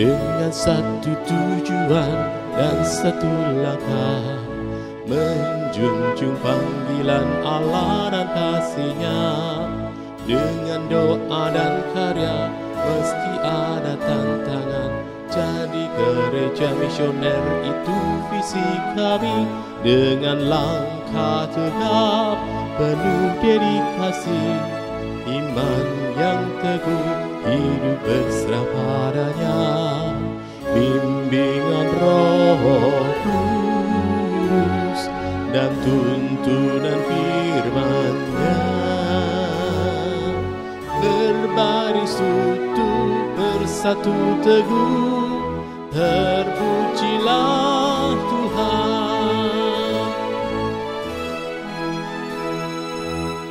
dengan satu tujuan dan satu langkah, menjunjung panggilan Allah dan kasih-Nya. Dengan doa dan karya meski ada tantangan, jadi gereja misioner itu visi kami. Dengan langkah tegap penuh dedikasi, iman yang teguh, hidup berserah padanya. Bimbingan Roh Kudus dan tuntunan firman-Nya, berbaris utuh, bersatu teguh, terpujilah Tuhan.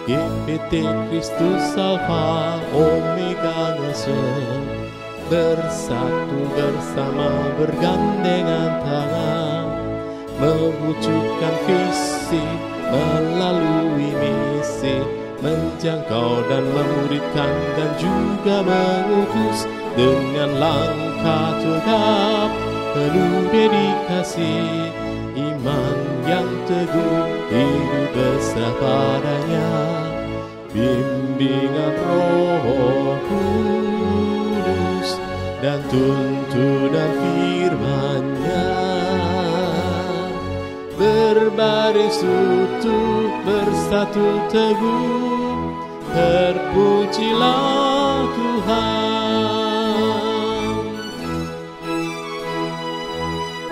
GPT Kristus Alfa Omega ngesel, bersatu bersama bergandengan tangan, mewujudkan visi melalui misi, menjangkau dan memuridkan dan juga mengutus. Dengan langkah tegap penuh dedikasi, iman yang teguh, hidup berserah padanya. Bimbingan Roh Kudus dan tuntunan firman-Nya, berbaris utuh, bersatu teguh, terpujilah Tuhan.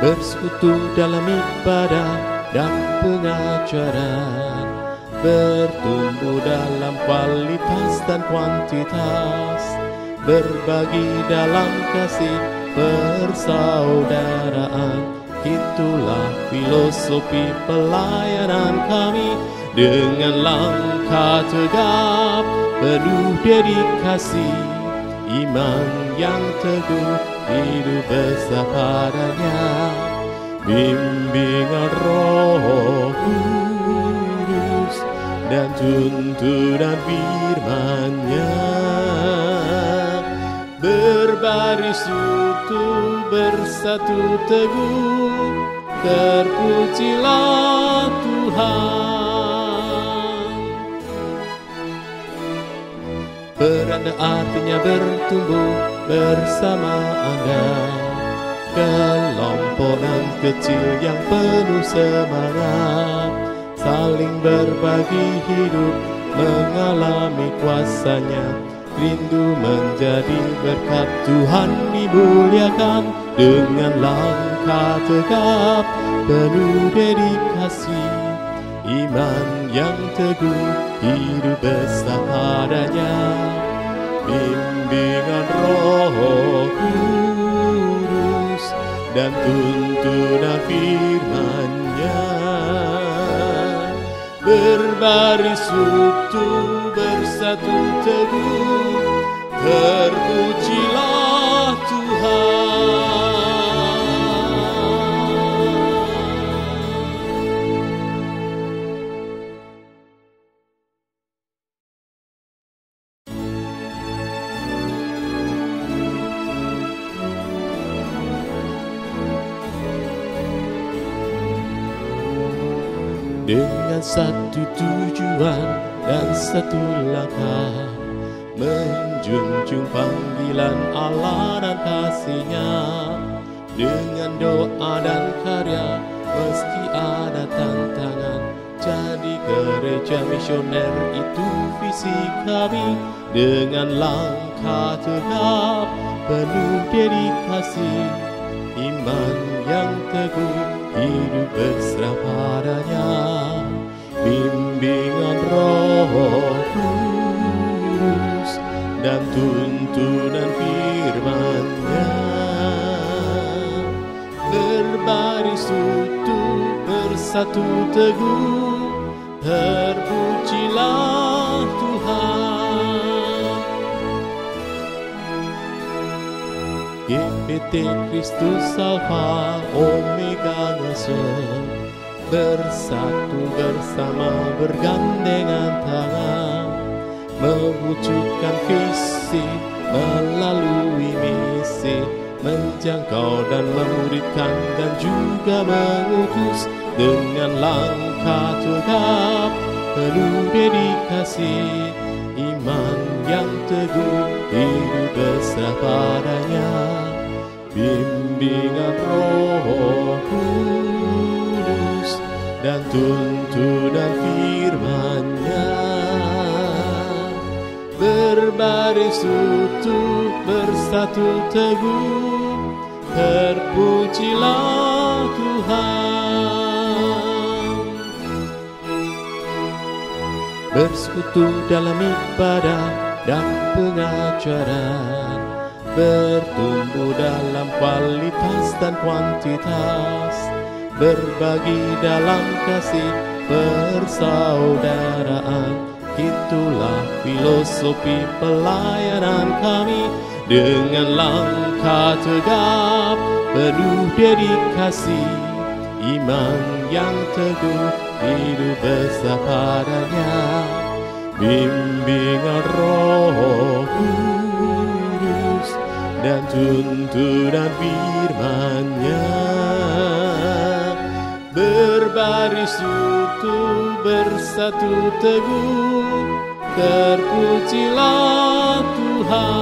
Bersekutu dalam ibadah dan pengajaran, bertumbuh dalam kualitas dan kuantitas, berbagi dalam kasih persaudaraan. Itulah filosofi pelayanan kami. Dengan langkah tegap penuh dedikasi, iman yang teguh, hidup besar padanya. Bimbingan Roh Kudus dan tuntunan firman-Nya, berbaris utuh, bersatu teguh, terpujilah Tuhan. Beranda artinya bertumbuh bersama Anda, kelompokan kecil yang penuh semangat, saling berbagi hidup, mengalami kuasa-Nya, rindu menjadi berkat Tuhan dimuliakan. Dengan langkah tegap penuh dedikasi, iman yang teguh, hidup besar padanya. Bimbingan Roh Kudus dan tuntunan firman-Nya, berbaris utuh, bersatu teguh, terpujilah Tuhan. Dengan satu tujuan dan satu langkah, menjunjung panggilan Allah dan kasih-Nya. Dengan doa dan karya meski ada tantangan, jadi gereja misioner itu visi kami. Dengan langkah tegap penuh dedikasi, iman yang teguh, hidup berserah padanya. Bimbingan Roh Kudus dan tuntunan firman-Nya, berbaris utuh, bersatu teguh, terpujilah Tuhan. GPT Kristus Alfa Omega ngesel, bersatu bersama bergandengan tangan, mewujudkan visi melalui misi, menjangkau dan memuridkan dan juga mengutus dengan langkah tegap penuh dedikasi, iman yang teguh, hidup berserah padanya, bimbingan Roh Kudus dan tuntunan firman-Nya. Berbaris utuh, bersatu teguh, terpujilah Tuhan. Bersekutu dalam ibadah dan pengajaran, bertumbuh dalam kualitas dan kuantitas, berbagi dalam kasih persaudaraan. Itulah filosofi pelayanan kami, dengan langkah tegap penuh dedikasi, iman yang teguh, hidup bersama padanya, bimbingan Roh Kudus dan tuntunan firman-Nya. Berbaris utuh, bersatu teguh, terpujilah Tuhan.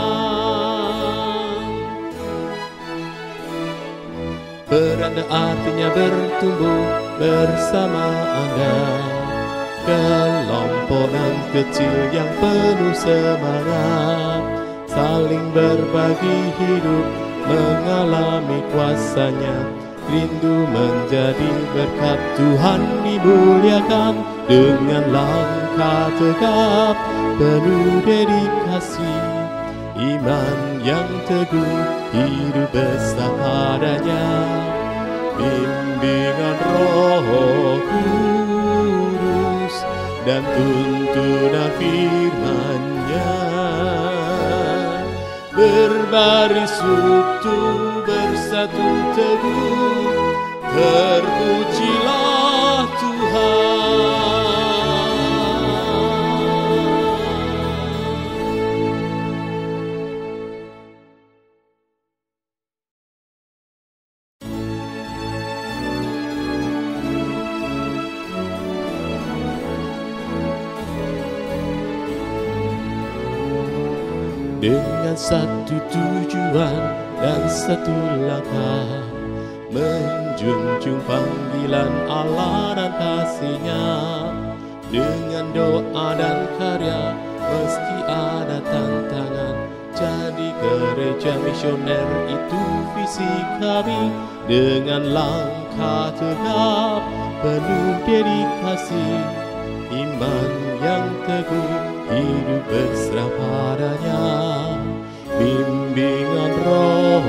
Beranda artinya bertumbuh bersama Anda, kelompokan kecil yang penuh semangat, saling berbagi hidup, mengalami kuasa-Nya, rindu menjadi berkat Tuhan dimuliakan, dengan langkah tegap penuh dedikasi, iman yang teguh, hidup bersama padanya, bimbingan Roh Kudus dan tuntunan firman-Nya. Berbaris utuh, bersatu teguh, terpujilah Tuhan. Dengan satu tujuan dan satu langkah, menjunjung panggilan Allah dan kasih-Nya, dengan doa dan karya meski ada tantangan. Jadi gereja misioner itu visi kami, dengan langkah tegap penuh dedikasi, iman yang teguh, hidup berserah padanya, bimbingan Roh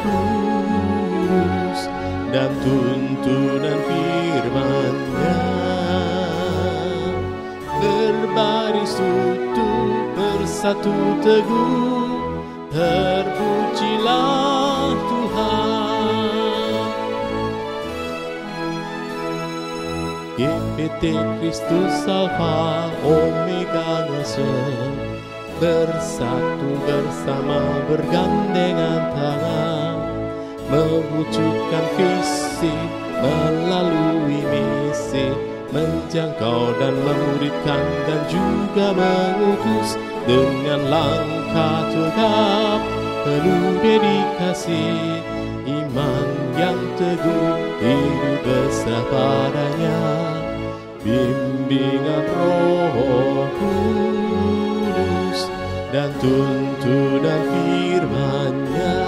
Kudus dan tuntunan firman-Nya. Berbaris utuh, bersatu teguh, terpujilah Tuhan. GPT Kristus Alfa Omega ngesel, bersatu bersama bergandengan tangan, mewujudkan visi melalui misi, menjangkau dan memuridkan dan juga mengutus dengan langkah tegap penuh dedikasi, iman yang teguh, hidup bersama padanya, bimbingan Roh Kudus dan tuntunan firman-Nya.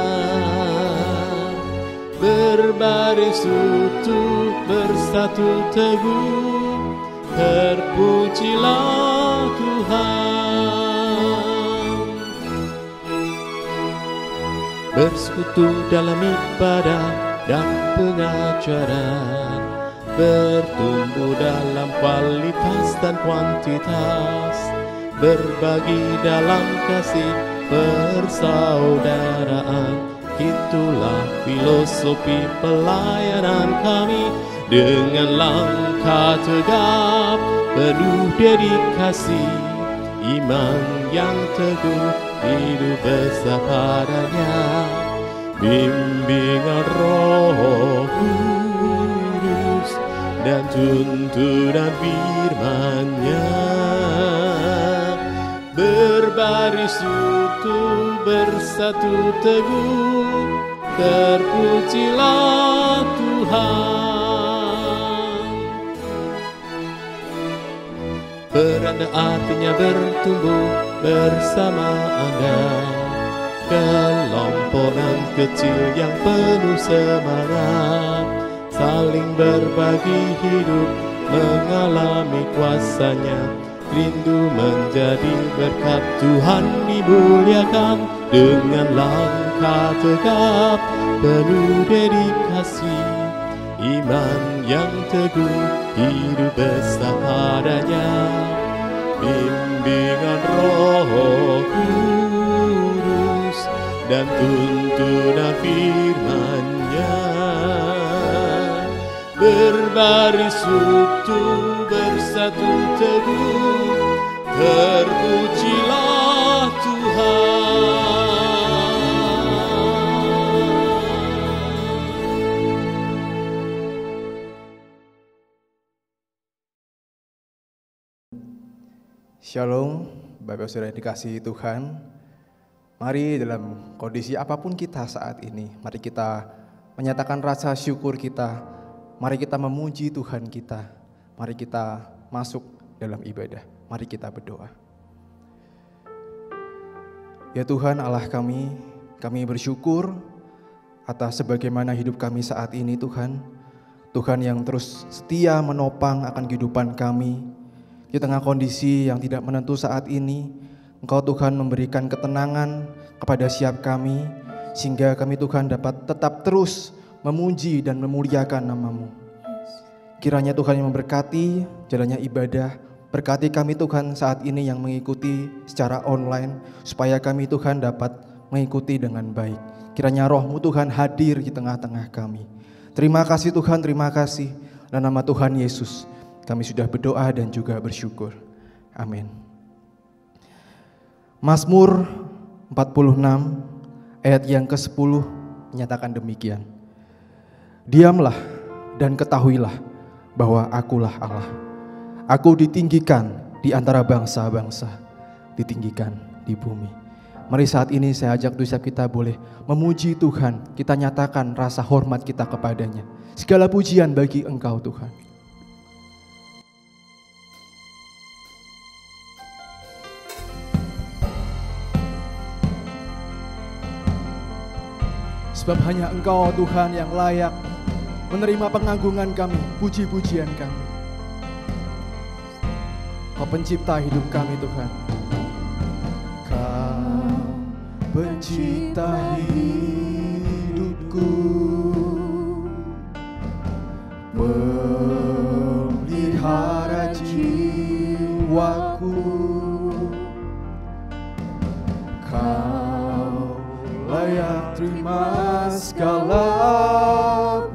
Berbaris utuh, bersatu teguh, terpujilah Tuhan. Bersekutu dalam ibadah dan pengajaran, bertumbuh dalam kualitas dan kuantitas, berbagi dalam kasih persaudaraan. Itulah filosofi pelayanan kami, dengan langkah tegap penuh dedikasi, iman yang teguh, hidup bersama padanya, bimbingan Roh Kudus dan tuntunan firman-Nya. Berbaris utuh bersatu teguh, terpujilah Tuhan. Beranda artinya bertumbuh bersama Anda, kelompokan kecil yang penuh semangat, saling berbagi hidup, mengalami kuasa-Nya, rindu menjadi berkat. Tuhan dimuliakan dengan langkah tegap, penuh dedikasi, iman yang teguh, hidup besar padanya. Bimbingan Roh Kudus dan tuntunan firman-Nya. Berbaris utuh bersatu teguh, terpujilah Tuhan. Shalom, Bapak Saudara yang dikasihi Tuhan. Mari dalam kondisi apapun kita saat ini, mari kita menyatakan rasa syukur kita. Mari kita memuji Tuhan kita. Mari kita masuk dalam ibadah. Mari kita berdoa. Ya Tuhan Allah kami bersyukur atas sebagaimana hidup kami saat ini Tuhan. Tuhan yang terus setia menopang akan kehidupan kami. Di tengah kondisi yang tidak menentu saat ini, Engkau Tuhan memberikan ketenangan kepada setiap kami, sehingga kami Tuhan dapat tetap terus memuji dan memuliakan nama-Mu. Kiranya Tuhan yang memberkati jalannya ibadah, berkati kami Tuhan saat ini yang mengikuti secara online, supaya kami Tuhan dapat mengikuti dengan baik. Kiranya Roh-Mu Tuhan hadir di tengah-tengah kami. Terima kasih Tuhan, terima kasih. Dalam nama Tuhan Yesus kami sudah berdoa dan juga bersyukur. Amin. Mazmur 46 ayat yang ke-10 menyatakan demikian. Diamlah dan ketahuilah bahwa akulah Allah. Aku ditinggikan di antara bangsa-bangsa, ditinggikan di bumi. Mari saat ini saya ajak setiap kita boleh memuji Tuhan. Kita nyatakan rasa hormat kita kepadanya. Segala pujian bagi Engkau Tuhan. Sebab hanya Engkau Tuhan yang layak menerima pengagungan kami, puji-pujian kami. Kau pencipta hidup kami Tuhan. Kau pencipta hidupku, pelihara jiwaku. Kau layak terima segala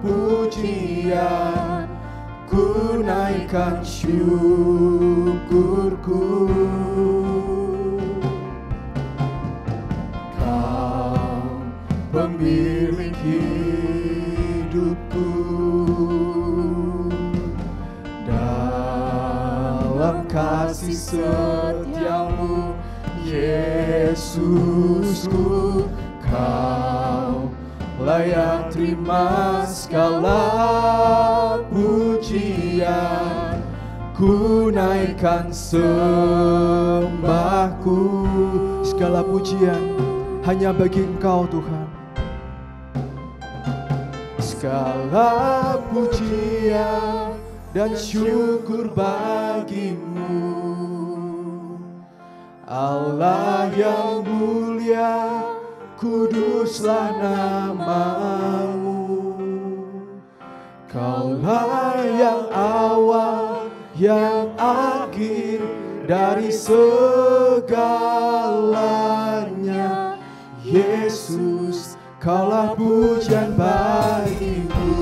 pujian, ku naikkan syukurku. Kau pemilik hidupku, dalam kasih setiamu Yesusku. Kau layak terima segala pujian, ku naikkan sembahku. Segala pujian hanya bagi Engkau Tuhan. Segala pujian dan syukur bagimu, Allah yang mulia, kuduslah nama-Mu. Kaulah yang awal, yang akhir dari segalanya. Yesus, Kaulah pujian bagiku.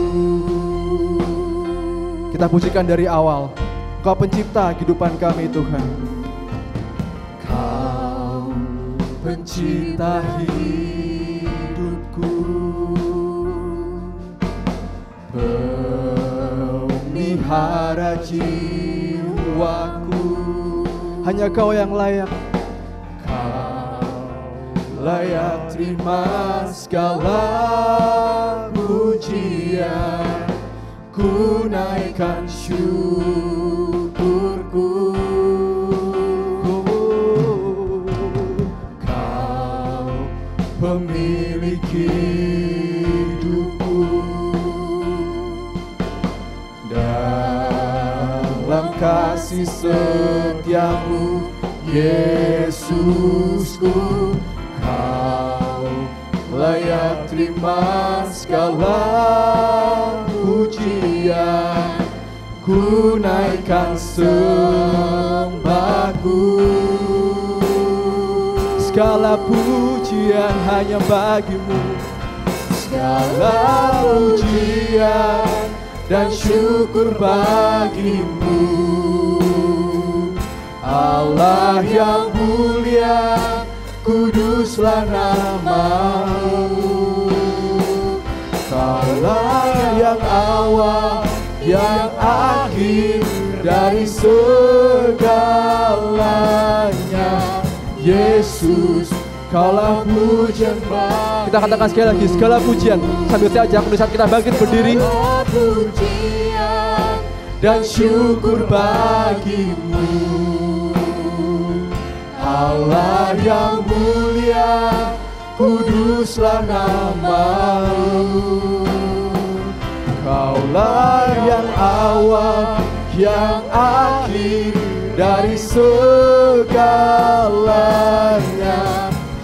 Kita pujikan dari awal. Kau pencipta kehidupan kami Tuhan. Kau pencipta hidupku, Pelihara jiwaku, hanya Kau yang layak. Kau layak terima segala pujian, ku naikkan syukurku. Kau pemilik hidupku, dalam kasih setiamu Yesusku, Kau layak terima segala pujian, ku naikkan sembahku. Segala pujian hanya bagimu, segala pujian dan syukur bagimu. Allah yang mulia, kuduslah nama-Mu. Kaulah yang awal, yang akhir dari segalanya. Yesus, Kaulah pujian. Kita katakan sekali lagi, segala pujian. Sambil saya ajak saat kita bangkit berdiri. Pujian dan syukur bagimu, Allah yang mulia, kuduslah nama-Mu. Kaulah yang awal, yang akhir dari segalanya.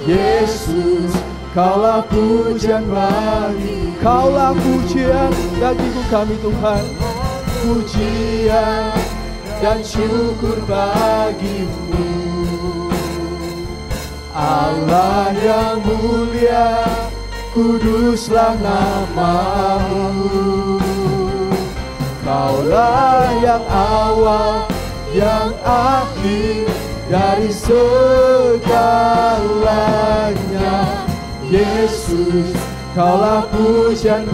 Yesus, Kaulah pujian bagi, Kaulah pujian bagiku kami Tuhan. Pujian dan syukur bagimu, Allah yang mulia, kuduslah nama-Mu. Kaulah yang awal, yang akhir dari segalanya. Yesus, Kaulah pujian,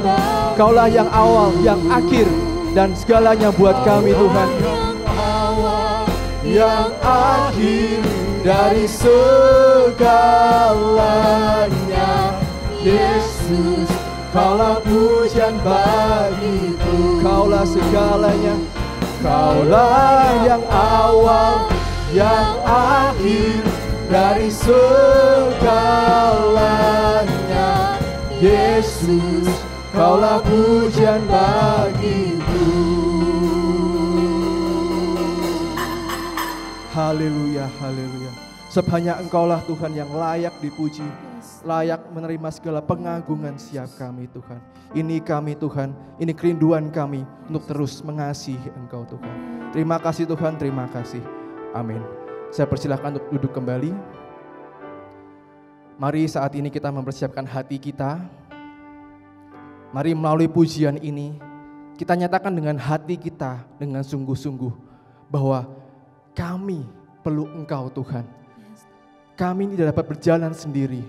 Kaulah yang awal, yang akhir dan segalanya buat kami Tuhan. Yang awal, yang akhir dari segalanya. Yesus, Kaulah pujian bagiku. Kaulah segalanya, Kaulah yang awal, yang akhir dari segalanya. Yesus, Kaulah pujian bagiku. Haleluya, haleluya. Sebab hanya Engkaulah Tuhan yang layak dipuji, layak menerima segala pengagungan setiap kami Tuhan. Ini kami Tuhan, ini kerinduan kami untuk terus mengasihi Engkau Tuhan. Terima kasih Tuhan, terima kasih. Amin. Saya persilahkan untuk duduk kembali. Mari saat ini kita mempersiapkan hati kita. Mari melalui pujian ini kita nyatakan dengan hati kita dengan sungguh-sungguh bahwa kami perlu Engkau Tuhan. Kami tidak dapat berjalan sendiri.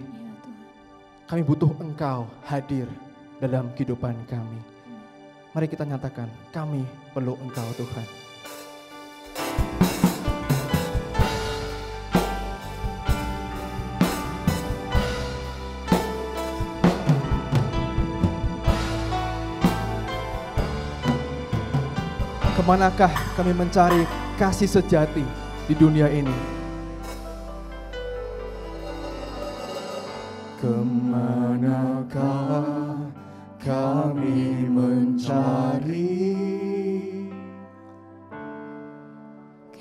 Kami butuh Engkau hadir dalam kehidupan kami. Mari kita nyatakan, kami perlu Engkau Tuhan. Kemanakah kami mencari kasih sejati di dunia ini? Kemanakah kami mencari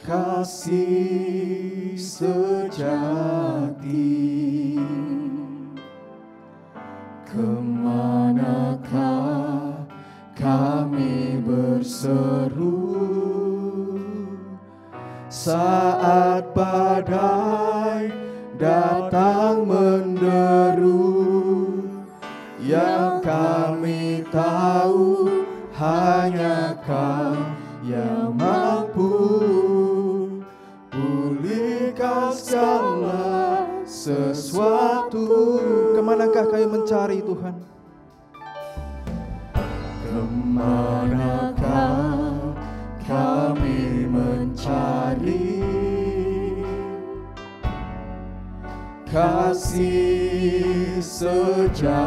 kasih sejati? Kemanakah kami berseru saat badai datang menderu? Yang kami tahu hanya Kau yang mampu pulihkan segala sesuatu. Kemanakah kami mencari Tuhan? kemanakah kami mencari kasih sejati?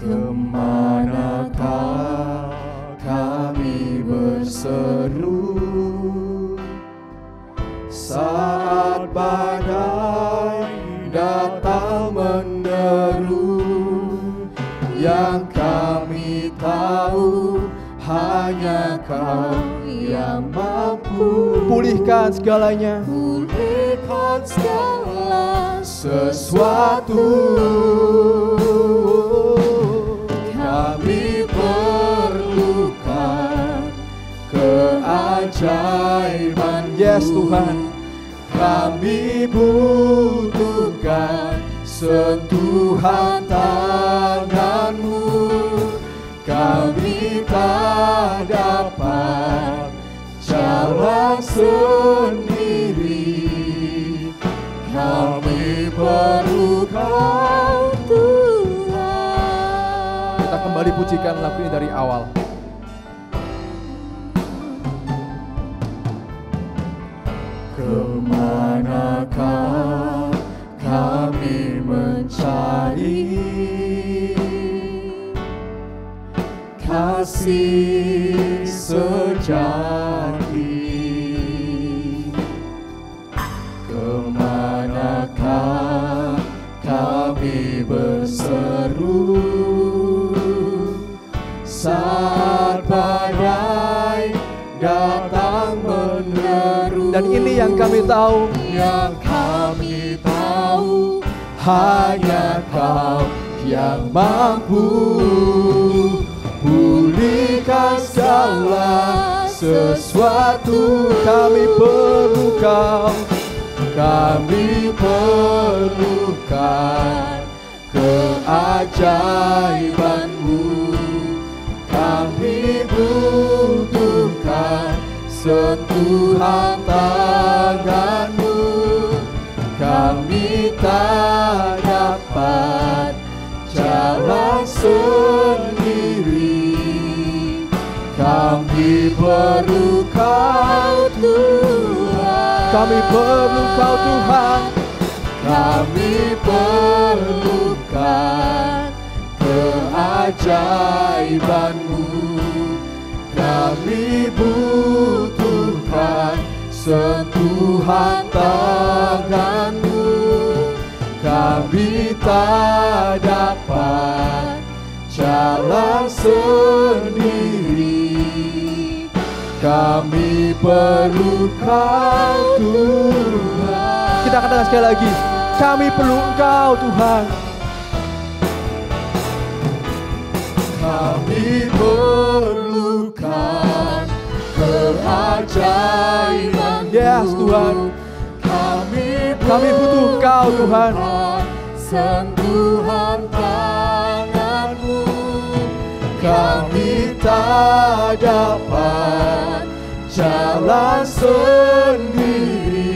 Kemanakah kami berseru saat badai datang menderu? Yang kami tahu hanya Kau yang mampu pulihkan segalanya, pulihkan segala sesuatu. Kami perlukan keajaiban. Yes Tuhan, kami butuhkan sentuhan tangan-Mu. Kami tak dapat jalan sendiri. Kami perlu Kau Tuhan. kita kembali pujikan lagu ini dari awal. Kemanakah kami mencari kasih sejati? Kemanakah kami berseru saat badai datang menderu? Dan ini yang kami tahu, yang kami tahu hanya Kau yang mampu pulihkan segala sesuatu. Kami perlu Kau, kami perlukan keajaiban-Mu. Kami butuhkan sentuhan tangan-Mu. Kami tak dapat jalan sendiri. Kami perlu Kau Tuhan. kami perlu Kau Tuhan. Kami perlukan keajaiban-Mu. Kami butuhkan sentuhan tangan-Mu. Kami tak dapat jalan sendiri. Kami perlu Kau Tuhan. Kita katakan sekali lagi, kami perlu Engkau Tuhan. Kami perlukan keajaiban-Mu. Yes Tuhan, Kami butuh Engkau Tuhan. Sentuhan tangan-Mu. Kami tak dapat jalan sendiri.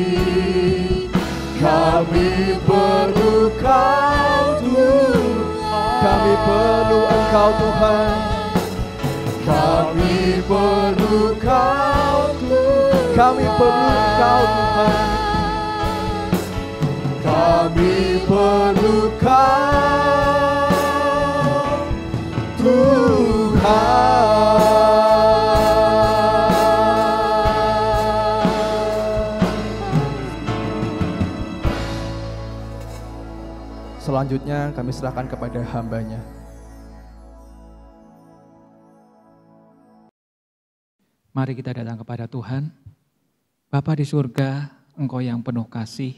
Kami perlu Kau Tuhan. Kami perlu Engkau Tuhan. Kami perlu Kau Tuhan. Kami perlu Engkau Tuhan. Kami perlu Kau Tuhan. Selanjutnya kami serahkan kepada hamba-Nya. Mari kita datang kepada Tuhan. Bapa di surga, Engkau yang penuh kasih,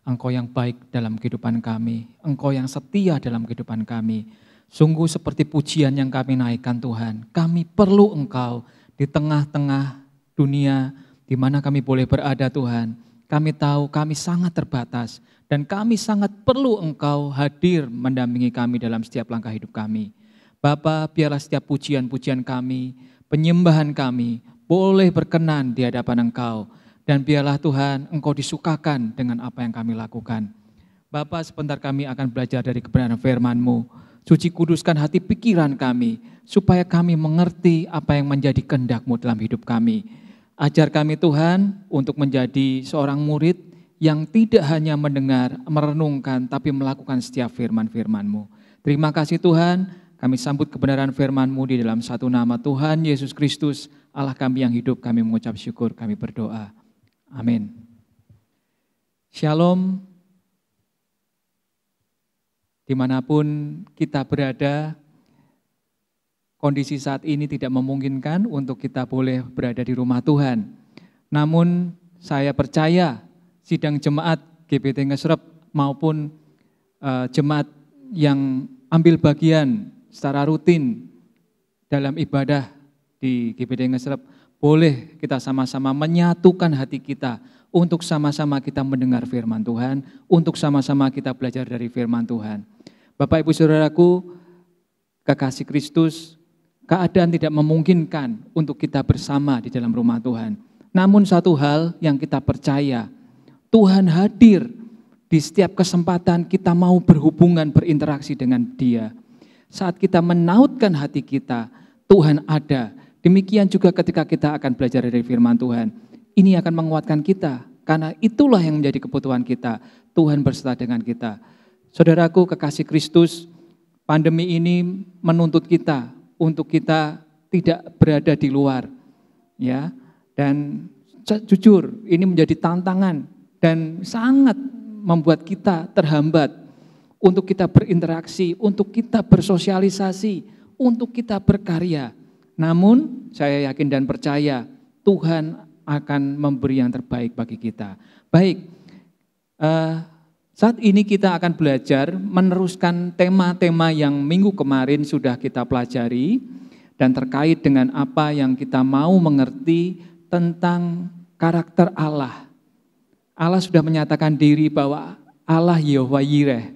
Engkau yang baik dalam kehidupan kami, Engkau yang setia dalam kehidupan kami. Sungguh seperti pujian yang kami naikkan Tuhan, kami perlu Engkau di tengah-tengah dunia di mana kami boleh berada Tuhan. Kami tahu kami sangat terbatas dan kami sangat perlu Engkau hadir mendampingi kami dalam setiap langkah hidup kami. Bapa, biarlah setiap pujian-pujian kami, penyembahan kami boleh berkenan di hadapan Engkau. Dan biarlah Tuhan Engkau disukakan dengan apa yang kami lakukan. Bapa, sebentar kami akan belajar dari kebenaran firman-Mu. Suci kuduskan hati pikiran kami, supaya kami mengerti apa yang menjadi kehendak-Mu dalam hidup kami. Ajar kami Tuhan untuk menjadi seorang murid yang tidak hanya mendengar, merenungkan, tapi melakukan setiap firman-firman-Mu. Terima kasih Tuhan, kami sambut kebenaran firman-Mu di dalam satu nama Tuhan Yesus Kristus, Allah kami yang hidup, kami mengucap syukur, kami berdoa. Amin. Shalom. Dimanapun kita berada, kondisi saat ini tidak memungkinkan untuk kita boleh berada di rumah Tuhan. Namun saya percaya sidang jemaat GBT Ngesrep maupun jemaat yang ambil bagian secara rutin dalam ibadah di GBT Ngesrep, boleh kita sama-sama menyatukan hati kita untuk sama-sama kita mendengar firman Tuhan, untuk sama-sama kita belajar dari firman Tuhan. Bapak Ibu Saudaraku, kekasih Kristus, keadaan tidak memungkinkan untuk kita bersama di dalam rumah Tuhan. Namun satu hal yang kita percaya, Tuhan hadir di setiap kesempatan kita mau berhubungan, berinteraksi dengan Dia. Saat kita menautkan hati kita, Tuhan ada. Demikian juga ketika kita akan belajar dari firman Tuhan. Ini akan menguatkan kita, karena itulah yang menjadi kebutuhan kita. Tuhan berserta dengan kita. Saudaraku kekasih Kristus, pandemi ini menuntut kita untuk kita tidak berada di luar, ya. Dan jujur ini menjadi tantangan dan sangat membuat kita terhambat untuk kita berinteraksi, untuk kita bersosialisasi, untuk kita berkarya. Namun saya yakin dan percaya Tuhan akan memberi yang terbaik bagi kita. Baik, saat ini kita akan belajar meneruskan tema-tema yang minggu kemarin sudah kita pelajari dan terkait dengan apa yang kita mau mengerti tentang karakter Allah. Allah sudah menyatakan diri bahwa Allah Yehova Yireh,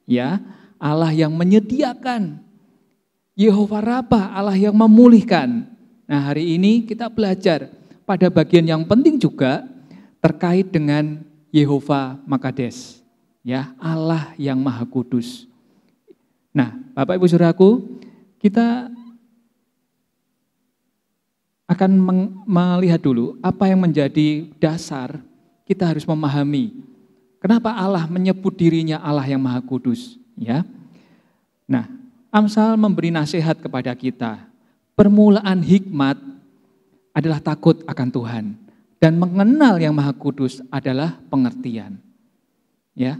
ya, Allah yang menyediakan, Yehova Rabbah, Allah yang memulihkan. Nah, hari ini kita belajar pada bagian yang penting juga terkait dengan Yehova Makades. Ya, Allah yang Maha Kudus. Nah, Bapak Ibu Saudaraku, kita akan melihat dulu apa yang menjadi dasar kita harus memahami kenapa Allah menyebut dirinya Allah yang Maha Kudus, ya. Nah, Amsal memberi nasihat kepada kita. Permulaan hikmat adalah takut akan Tuhan dan mengenal yang Maha Kudus adalah pengertian. Ya.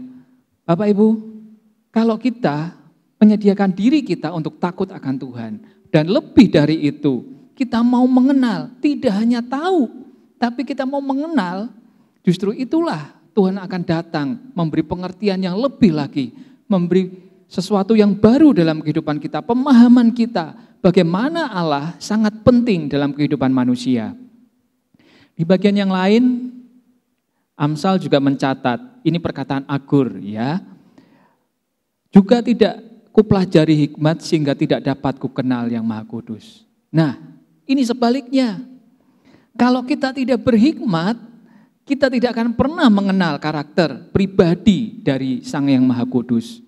Bapak Ibu, kalau kita menyediakan diri kita untuk takut akan Tuhan dan lebih dari itu, kita mau mengenal, tidak hanya tahu, tapi kita mau mengenal, justru itulah Tuhan akan datang memberi pengertian yang lebih lagi, memberi sesuatu yang baru dalam kehidupan kita, pemahaman kita, bagaimana Allah sangat penting dalam kehidupan manusia. Di bagian yang lain, Amsal juga mencatat, ini perkataan Agur ya. Juga tidak kupelajari hikmat sehingga tidak dapat kukenal yang Maha Kudus. Nah, ini sebaliknya. Kalau kita tidak berhikmat, kita tidak akan pernah mengenal karakter pribadi dari Sang Yang Maha Kudus.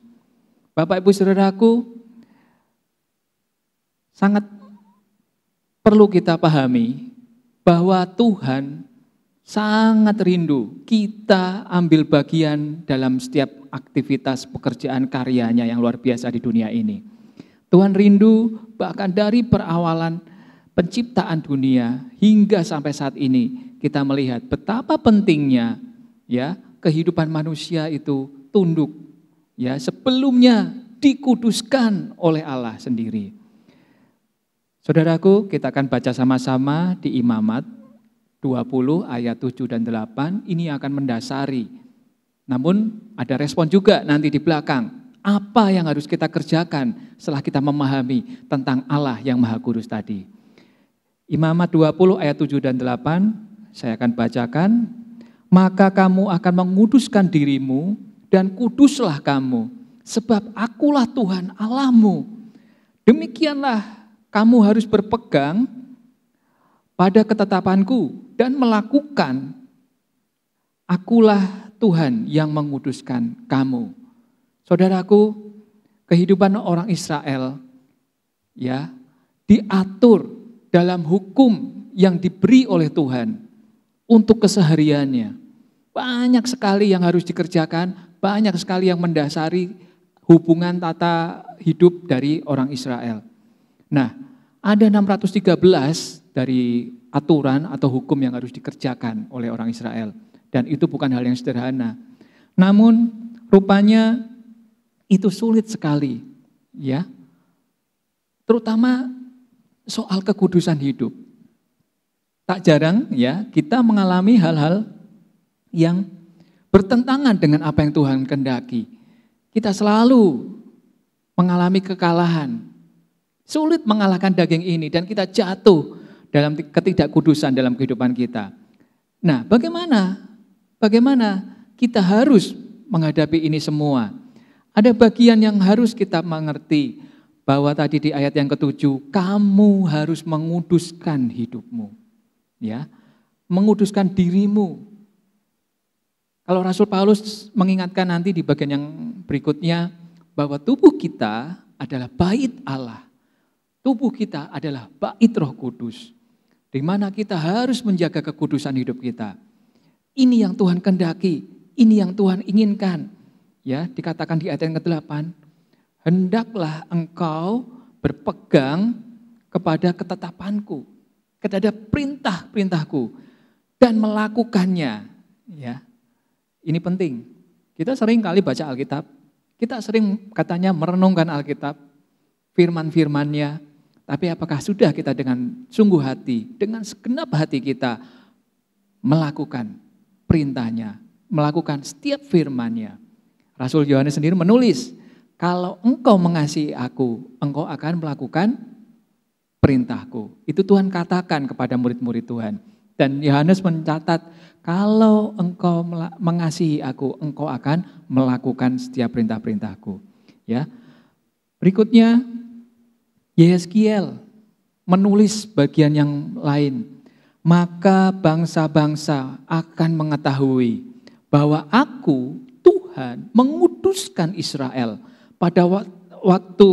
Bapak Ibu Saudaraku, sangat perlu kita pahami bahwa Tuhan sangat rindu kita ambil bagian dalam setiap aktivitas pekerjaan karyanya yang luar biasa di dunia ini. Tuhan rindu bahkan dari perawalan penciptaan dunia hingga sampai saat ini kita melihat betapa pentingnya ya kehidupan manusia itu tunduk ya sebelumnya dikuduskan oleh Allah sendiri. Saudaraku, kita akan baca sama-sama di Imamat 20 ayat 7 dan 8, ini akan mendasari. Namun ada respon juga nanti di belakang. Apa yang harus kita kerjakan setelah kita memahami tentang Allah yang Maha Kudus tadi. Imamat 20 ayat 7 dan 8, saya akan bacakan. Maka kamu akan menguduskan dirimu dan kuduslah kamu, sebab akulah Tuhan Allahmu. Demikianlah kamu harus berpegang pada ketetapanku dan melakukan, akulah Tuhan yang menguduskan kamu. Saudaraku, kehidupan orang Israel ya diatur dalam hukum yang diberi oleh Tuhan untuk kesehariannya. Banyak sekali yang harus dikerjakan, banyak sekali yang mendasari hubungan tata hidup dari orang Israel. Nah, ada 613 dari aturan atau hukum yang harus dikerjakan oleh orang Israel. Dan itu bukan hal yang sederhana. Namun rupanya itu sulit sekali, ya. Terutama soal kekudusan hidup. Tak jarang ya kita mengalami hal-hal yang bertentangan dengan apa yang Tuhan kehendaki. Kita selalu mengalami kekalahan. Sulit mengalahkan daging ini dan kita jatuh dalam ketidakkudusan dalam kehidupan kita. Nah, bagaimana kita harus menghadapi ini semua? Ada bagian yang harus kita mengerti bahwa tadi di ayat yang ke-7, kamu harus menguduskan hidupmu. Ya, menguduskan dirimu. Kalau Rasul Paulus mengingatkan nanti di bagian yang berikutnya bahwa tubuh kita adalah bait Allah. Tubuh kita adalah bait Roh Kudus. Di mana kita harus menjaga kekudusan hidup kita. Ini yang Tuhan kehendaki, ini yang Tuhan inginkan. Ya, dikatakan di ayat yang ke-8, hendaklah engkau berpegang kepada ketetapanku, kepada perintah-perintahku dan melakukannya. Ya, ini penting. Kita sering kali baca Alkitab, kita sering katanya merenungkan Alkitab, firman-firmannya. Tapi apakah sudah kita dengan sungguh hati, dengan segenap hati kita melakukan perintahnya, melakukan setiap firman-Nya. Rasul Yohanes sendiri menulis, kalau engkau mengasihi aku, engkau akan melakukan perintahku. Itu Tuhan katakan kepada murid-murid Tuhan. Dan Yohanes mencatat, kalau engkau mengasihi aku, engkau akan melakukan setiap perintah-perintahku. Ya. Berikutnya, Yeskiel menulis bagian yang lain. Maka bangsa-bangsa akan mengetahui bahwa aku, Tuhan, menguduskan Israel pada waktu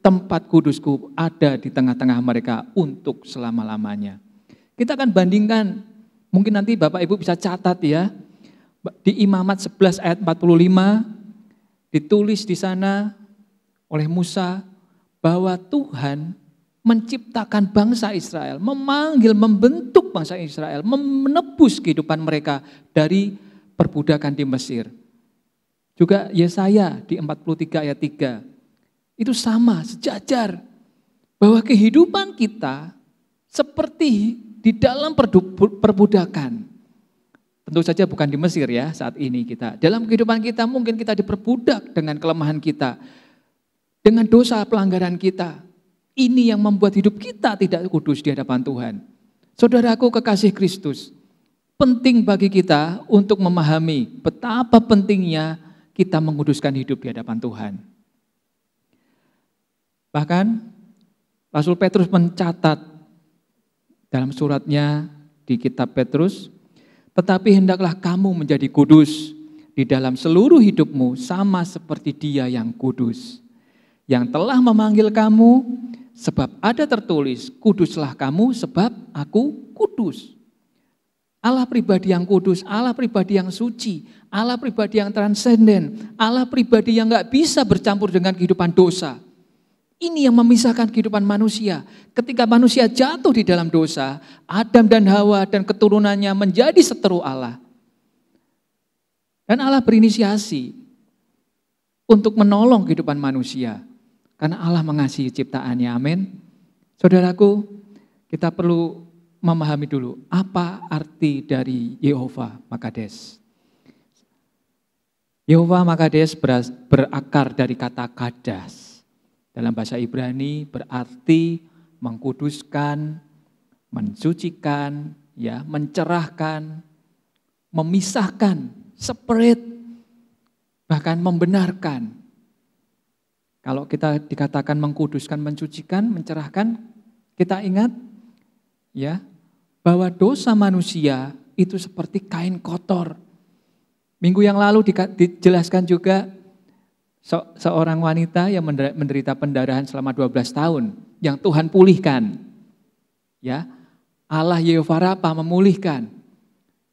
tempat kudusku ada di tengah-tengah mereka untuk selama-lamanya. Kita akan bandingkan, mungkin nanti Bapak Ibu bisa catat ya, di Imamat 11 ayat 45, ditulis di sana oleh Musa, bahwa Tuhan menciptakan bangsa Israel, memanggil, membentuk bangsa Israel, menebus kehidupan mereka dari perbudakan di Mesir. Juga Yesaya di 43 ayat 3, itu sama, sejajar, bahwa kehidupan kita seperti di dalam perbudakan. Tentu saja bukan di Mesir ya saat ini kita. Dalam kehidupan kita mungkin kita diperbudak dengan kelemahan kita, dengan dosa pelanggaran kita. Ini yang membuat hidup kita tidak kudus di hadapan Tuhan. Saudaraku kekasih Kristus, penting bagi kita untuk memahami betapa pentingnya kita menguduskan hidup di hadapan Tuhan. Bahkan Rasul Petrus mencatat dalam suratnya di kitab Petrus, tetapi hendaklah kamu menjadi kudus di dalam seluruh hidupmu sama seperti Dia yang kudus. Yang telah memanggil kamu, sebab ada tertulis, kuduslah kamu sebab aku kudus. Allah pribadi yang kudus, Allah pribadi yang suci, Allah pribadi yang transenden, Allah pribadi yang gak bisa bercampur dengan kehidupan dosa. Ini yang memisahkan kehidupan manusia. Ketika manusia jatuh di dalam dosa, Adam dan Hawa dan keturunannya menjadi seteru Allah. Dan Allah berinisiasi untuk menolong kehidupan manusia. Karena Allah mengasihi ciptaannya, amin. Saudaraku, kita perlu memahami dulu apa arti dari Yehova Makades. Yehova Makades berakar dari kata kadas. Dalam bahasa Ibrani berarti mengkuduskan, mensucikan, ya, mencerahkan, memisahkan, separate, bahkan membenarkan. Kalau kita dikatakan mengkuduskan, mensucikan, mencerahkan, kita ingat ya bahwa dosa manusia itu seperti kain kotor. Minggu yang lalu dijelaskan juga Seorang wanita yang menderita pendarahan selama 12 tahun yang Tuhan pulihkan. Ya, Allah Yehova Rafa memulihkan.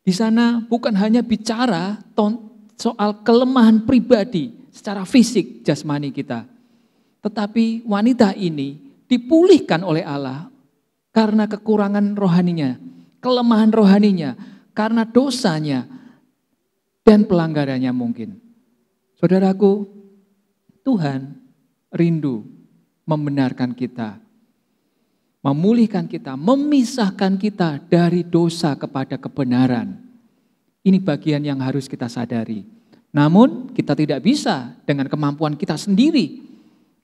Di sana bukan hanya bicara soal kelemahan pribadi secara fisik jasmani kita. Tetapi wanita ini dipulihkan oleh Allah karena kekurangan rohaninya, kelemahan rohaninya, karena dosanya dan pelanggarannya mungkin. Saudaraku, Tuhan rindu membenarkan kita, memulihkan kita, memisahkan kita dari dosa kepada kebenaran. Ini bagian yang harus kita sadari. Namun kita tidak bisa dengan kemampuan kita sendiri.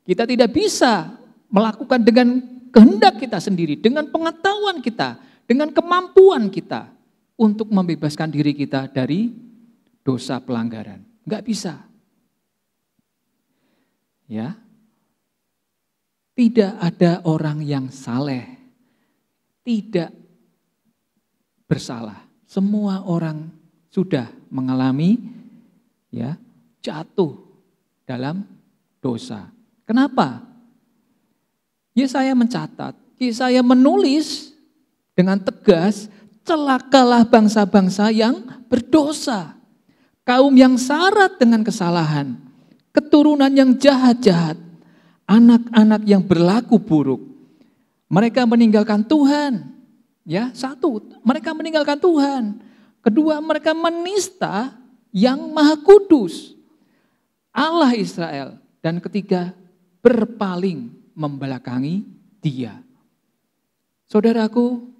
Kita tidak bisa melakukan dengan kehendak kita sendiri, dengan pengetahuan kita, dengan kemampuan kita untuk membebaskan diri kita dari dosa pelanggaran. Enggak bisa. Ya. Tidak ada orang yang saleh, tidak bersalah. Semua orang sudah mengalami ya, jatuh dalam dosa. Kenapa? Yesaya mencatat, Yesaya menulis dengan tegas, celakalah bangsa-bangsa yang berdosa. Kaum yang syarat dengan kesalahan, keturunan yang jahat-jahat, anak-anak yang berlaku buruk. Mereka meninggalkan Tuhan. Ya, satu, mereka meninggalkan Tuhan. Kedua, mereka menista yang Maha Kudus, Allah Israel. Dan ketiga, berpaling membelakangi Dia. Saudaraku,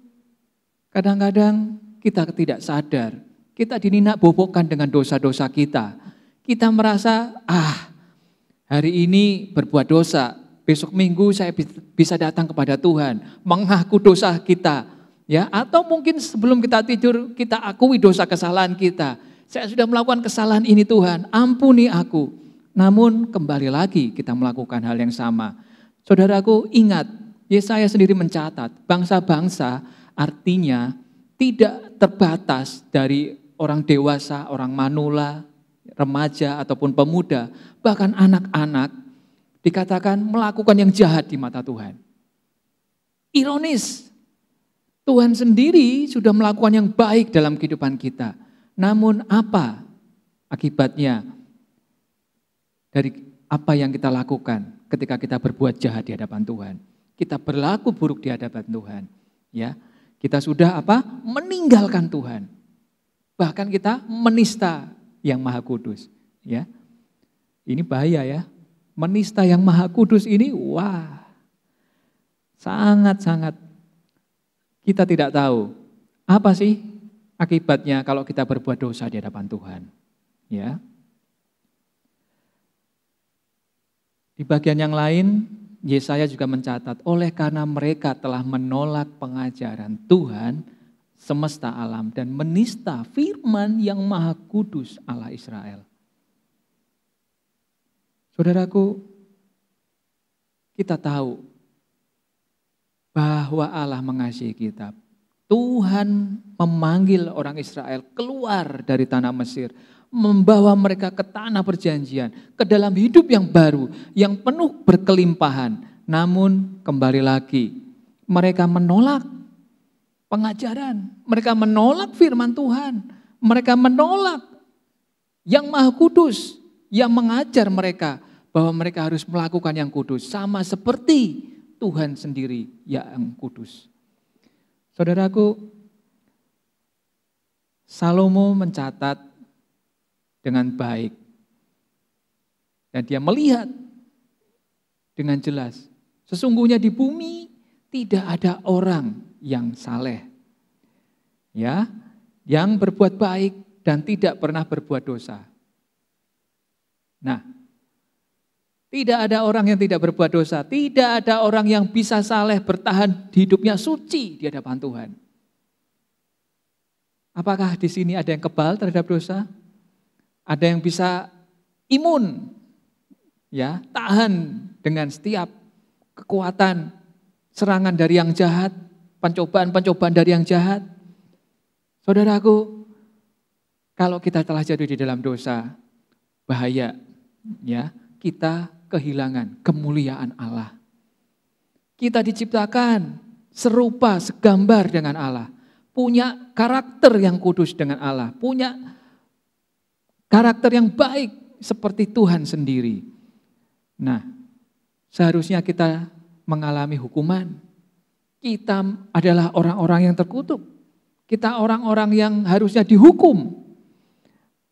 kadang-kadang kita tidak sadar, kita dininak bobokkan dengan dosa-dosa kita. Kita merasa, hari ini berbuat dosa, besok minggu saya bisa datang kepada Tuhan, mengaku dosa kita. Ya, atau mungkin sebelum kita tidur, kita akui dosa kesalahan kita. Saya sudah melakukan kesalahan ini Tuhan, ampuni aku. Namun kembali lagi kita melakukan hal yang sama. Saudaraku, ingat, Yesaya sendiri mencatat, bangsa-bangsa artinya tidak terbatas dari orang dewasa, orang manula, remaja ataupun pemuda, bahkan anak-anak dikatakan melakukan yang jahat di mata Tuhan. Ironis, Tuhan sendiri sudah melakukan yang baik dalam kehidupan kita. Namun apa akibatnya dari apa yang kita lakukan ketika kita berbuat jahat di hadapan Tuhan? Kita berlaku buruk di hadapan Tuhan. Ya, kita sudah meninggalkan Tuhan. Bahkan kita menista yang Maha Kudus. Ya, ini bahaya ya. Menista yang Maha Kudus ini, sangat-sangat kita tidak tahu apa sih akibatnya kalau kita berbuat dosa di hadapan Tuhan. Ya. Di bagian yang lain, Yesaya juga mencatat, oleh karena mereka telah menolak pengajaran Tuhan semesta alam dan menista firman yang Maha Kudus Allah Israel. Saudaraku, kita tahu bahwa Allah mengasihi kita. Tuhan memanggil orang Israel keluar dari tanah Mesir, membawa mereka ke tanah perjanjian, ke dalam hidup yang baru, yang penuh berkelimpahan. Namun kembali lagi, mereka menolak pengajaran, mereka menolak firman Tuhan, mereka menolak yang Maha Kudus, yang mengajar mereka bahwa mereka harus melakukan yang kudus, sama seperti Tuhan sendiri yang kudus. Saudaraku, Salomo mencatat dengan baik. Dan dia melihat dengan jelas, sesungguhnya di bumi tidak ada orang yang saleh. Ya, yang berbuat baik dan tidak pernah berbuat dosa. Nah, tidak ada orang yang tidak berbuat dosa, tidak ada orang yang bisa saleh bertahan hidupnya suci di hadapan Tuhan. Apakah di sini ada yang kebal terhadap dosa? Ada yang bisa imun, ya, tahan dengan setiap kekuatan serangan dari yang jahat, pencobaan-pencobaan dari yang jahat. Saudaraku, kalau kita telah jatuh di dalam dosa, bahaya, ya. kita kehilangan kemuliaan Allah. Kita diciptakan serupa, segambar dengan Allah. Punya karakter yang kudus dengan Allah. Punya karakter yang baik seperti Tuhan sendiri. Nah, seharusnya kita mengalami hukuman. Kita adalah orang-orang yang terkutuk. Kita orang-orang yang harusnya dihukum.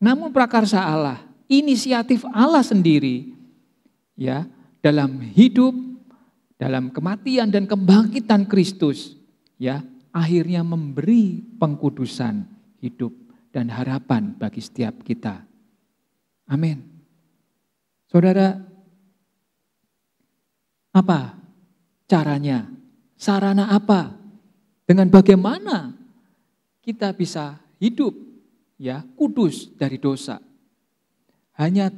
Namun prakarsa Allah, inisiatif Allah sendiri, ya, dalam hidup, dalam kematian dan kebangkitan Kristus, ya, akhirnya memberi pengkudusan hidup dan harapan bagi setiap kita. Amin. Saudara, apa caranya? Sarana apa? Dengan bagaimana kita bisa hidup, ya, kudus dari dosa? Hanya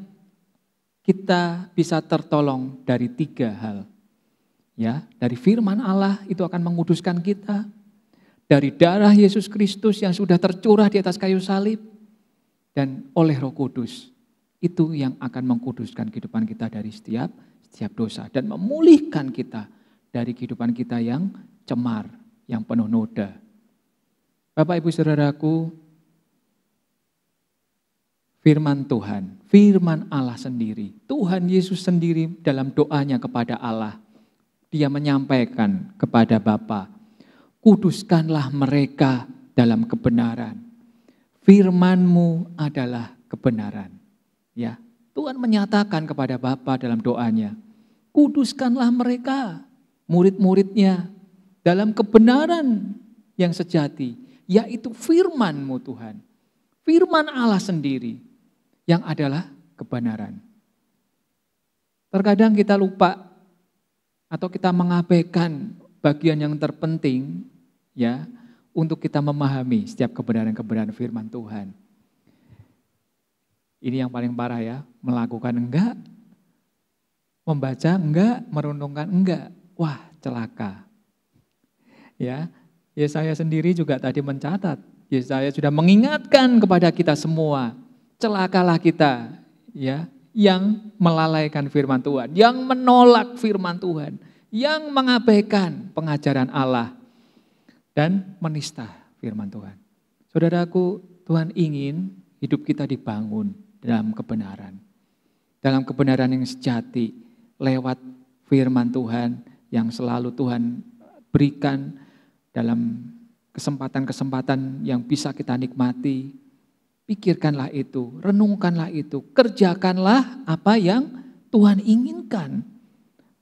kita bisa tertolong dari 3 hal. Ya, dari firman Allah itu akan menguduskan kita. Dari darah Yesus Kristus yang sudah tercurah di atas kayu salib. Dan oleh Roh Kudus. Itu yang akan mengkuduskan kehidupan kita dari setiap dosa. Dan memulihkan kita dari kehidupan kita yang cemar, yang penuh noda. Bapak Ibu Saudaraku, firman Tuhan, firman Allah sendiri, Tuhan Yesus sendiri dalam doanya kepada Allah, Dia menyampaikan kepada Bapa, kuduskanlah mereka dalam kebenaran. Firman-Mu adalah kebenaran. Ya, Tuhan menyatakan kepada Bapa dalam doanya, kuduskanlah mereka, murid-muridnya, dalam kebenaran yang sejati, yaitu firman-Mu Tuhan. Firman Allah sendiri yang adalah kebenaran. Terkadang kita lupa atau kita mengabaikan bagian yang terpenting, ya, untuk kita memahami setiap kebenaran-kebenaran firman Tuhan. Ini yang paling parah, ya, melakukan enggak, membaca enggak, merenungkan enggak. Wah, celaka. Ya, Yesaya sendiri juga tadi mencatat, Yesaya sudah mengingatkan kepada kita semua, celakalah kita, ya, yang melalaikan firman Tuhan, yang menolak firman Tuhan, yang mengabaikan pengajaran Allah dan menista firman Tuhan. Saudaraku, Tuhan ingin hidup kita dibangun dalam kebenaran. Dalam kebenaran yang sejati lewat firman Tuhan yang selalu Tuhan berikan dalam kesempatan-kesempatan yang bisa kita nikmati. Pikirkanlah itu, renungkanlah itu, kerjakanlah apa yang Tuhan inginkan.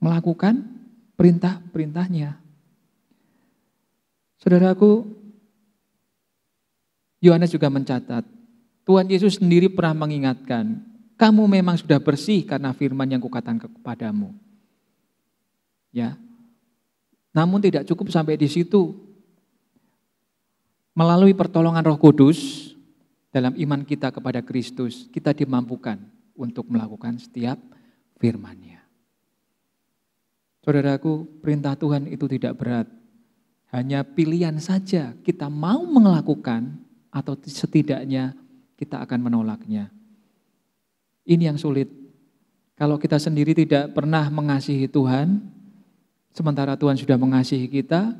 Melakukan perintah-perintahnya. Saudaraku, Yohanes juga mencatat, Tuhan Yesus sendiri pernah mengingatkan, kamu memang sudah bersih karena firman yang kukatakan kepadamu. Ya. Namun tidak cukup sampai di situ. Melalui pertolongan Roh Kudus, dalam iman kita kepada Kristus, kita dimampukan untuk melakukan setiap firman-Nya. Saudaraku, perintah Tuhan itu tidak berat. Hanya pilihan saja kita mau melakukan atau setidaknya kita akan menolaknya. Ini yang sulit. Kalau kita sendiri tidak pernah mengasihi Tuhan, sementara Tuhan sudah mengasihi kita,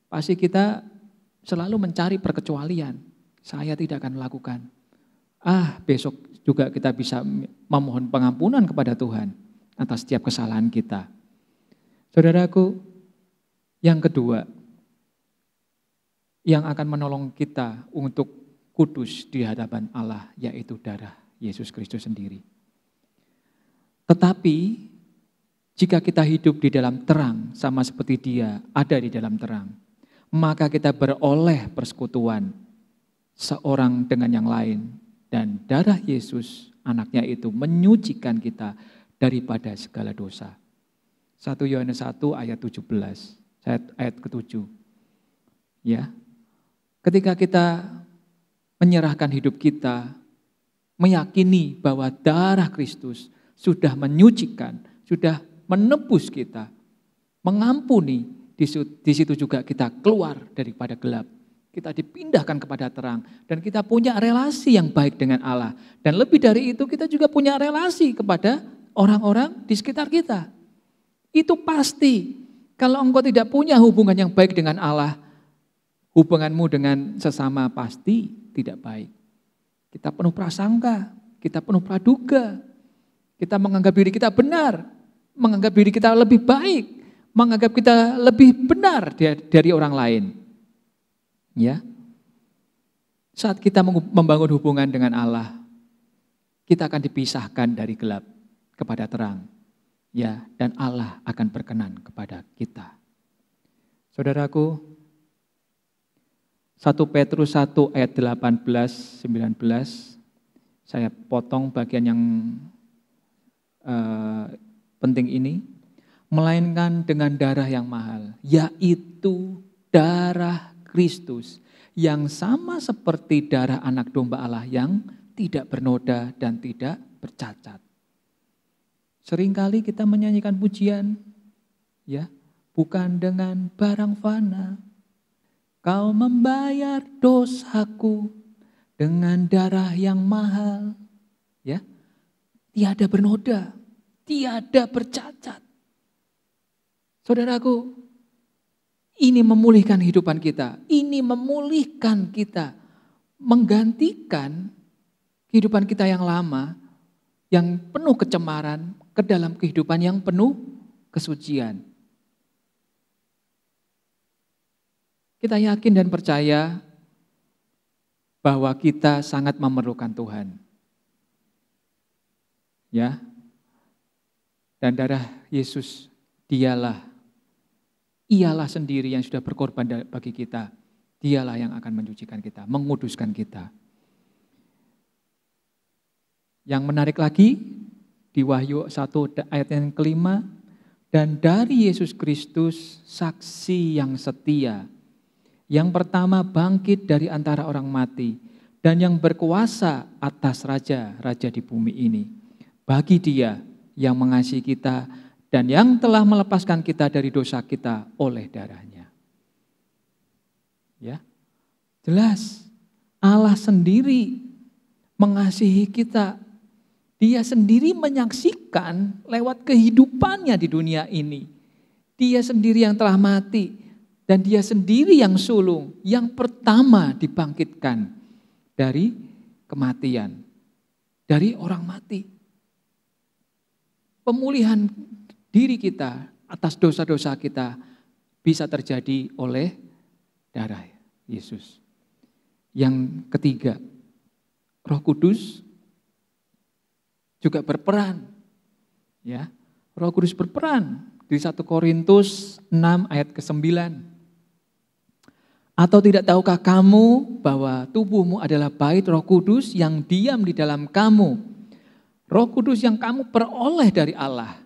pasti kita selalu mencari perkecualian. Saya tidak akan melakukan. Besok juga kita bisa memohon pengampunan kepada Tuhan atas setiap kesalahan kita. Saudaraku, yang kedua, yang akan menolong kita untuk kudus di hadapan Allah, yaitu darah Yesus Kristus sendiri. Tetapi, jika kita hidup di dalam terang, sama seperti Dia ada di dalam terang, maka kita beroleh persekutuan seorang dengan yang lain, dan darah Yesus anaknya itu menyucikan kita daripada segala dosa. 1 Yohanes 1 ayat 17, ayat ke-7. Ya. Ketika kita menyerahkan hidup kita, meyakini bahwa darah Kristus sudah menyucikan, sudah menebus kita, mengampuni, di situ juga kita keluar daripada gelap. Kita dipindahkan kepada terang dan kita punya relasi yang baik dengan Allah. Dan lebih dari itu kita juga punya relasi kepada orang-orang di sekitar kita. Itu pasti. Kalau engkau tidak punya hubungan yang baik dengan Allah, hubunganmu dengan sesama pasti tidak baik. Kita penuh prasangka, kita penuh praduga, kita menganggap diri kita benar, menganggap diri kita lebih baik, menganggap kita lebih benar dari orang lain. Ya. Saat kita membangun hubungan dengan Allah, kita akan dipisahkan dari gelap kepada terang. Ya, dan Allah akan berkenan kepada kita. Saudaraku, 1 Petrus 1 ayat 18-19, saya potong bagian yang penting ini. Melainkan dengan darah yang mahal, yaitu darah Kristus, yang sama seperti darah anak domba Allah yang tidak bernoda dan tidak bercacat. Seringkali kita menyanyikan pujian, ya, bukan dengan barang fana. Kau membayar dosaku dengan darah yang mahal, ya, tiada bernoda, tiada bercacat. Saudaraku, ini memulihkan kehidupan kita, ini memulihkan kita, menggantikan kehidupan kita yang lama, yang penuh kecemaran, ke dalam kehidupan yang penuh kesucian. Kita yakin dan percaya bahwa kita sangat memerlukan Tuhan. Ya. Dan darah Yesus, ialah sendiri yang sudah berkorban bagi kita. Dialah yang akan mencucikan kita, menguduskan kita. Yang menarik lagi, di Wahyu 1 ayat yang kelima, dan dari Yesus Kristus saksi yang setia, yang pertama bangkit dari antara orang mati, dan yang berkuasa atas raja-raja di bumi ini. Bagi Dia yang mengasihi kita, dan yang telah melepaskan kita dari dosa kita oleh darahnya. Ya, jelas Allah sendiri mengasihi kita. Dia sendiri menyaksikan lewat kehidupannya di dunia ini. Dia sendiri yang telah mati dan dia sendiri yang sulung, yang pertama dibangkitkan dari kematian, dari orang mati. Pemulihan diri kita atas dosa-dosa kita bisa terjadi oleh darah Yesus. Yang ketiga, Roh Kudus juga berperan. Ya, Roh Kudus berperan di 1 Korintus 6 ayat ke-9. Atau tidak tahukah kamu bahwa tubuhmu adalah bait Roh Kudus yang diam di dalam kamu? Roh Kudus yang kamu peroleh dari Allah,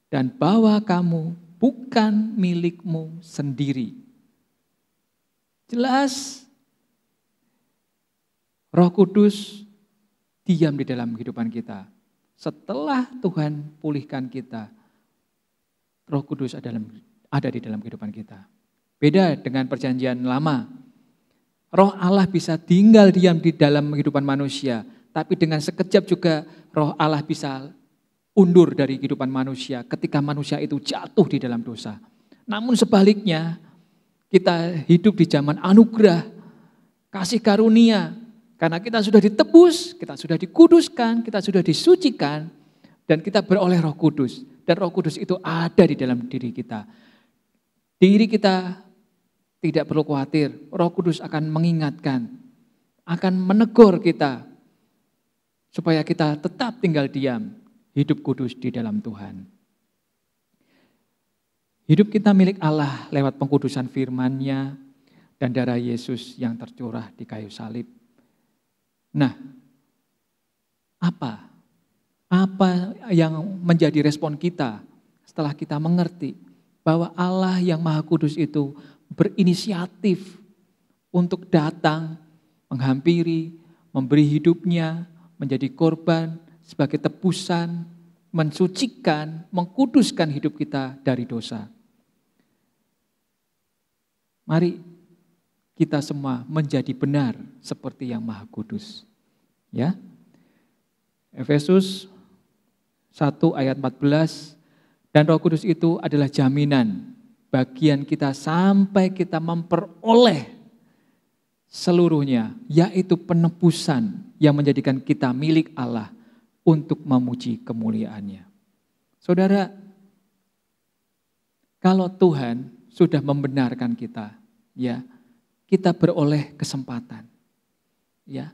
dan bahwa kamu bukan milikmu sendiri. Jelas Roh Kudus diam di dalam kehidupan kita. Setelah Tuhan pulihkan kita, Roh Kudus ada di dalam kehidupan kita. Beda dengan perjanjian lama. Roh Allah bisa tinggal diam di dalam kehidupan manusia, tapi dengan sekejap juga Roh Allah bisa undur dari kehidupan manusia ketika manusia itu jatuh di dalam dosa. Namun sebaliknya, kita hidup di zaman anugerah, kasih karunia. Karena kita sudah ditebus, kita sudah dikuduskan, kita sudah disucikan, dan kita beroleh Roh Kudus. Dan Roh Kudus itu ada di dalam diri kita. Diri kita tidak perlu khawatir, Roh Kudus akan mengingatkan, akan menegur kita, supaya kita tetap tinggal diam, hidup kudus di dalam Tuhan. Hidup kita milik Allah lewat pengkudusan firman-Nya dan darah Yesus yang tercurah di kayu salib. Nah, apa yang menjadi respon kita setelah kita mengerti bahwa Allah yang Maha Kudus itu berinisiatif untuk datang, menghampiri, memberi hidupnya, menjadi korban sebagai tebusan, mensucikan, mengkuduskan hidup kita dari dosa. Mari kita semua menjadi benar seperti yang Maha Kudus. Ya. Efesus 1 ayat 14, dan Roh Kudus itu adalah jaminan bagian kita sampai kita memperoleh seluruhnya, yaitu penebusan yang menjadikan kita milik Allah untuk memuji kemuliaan-Nya. Saudara, kalau Tuhan sudah membenarkan kita, ya, kita beroleh kesempatan. Ya,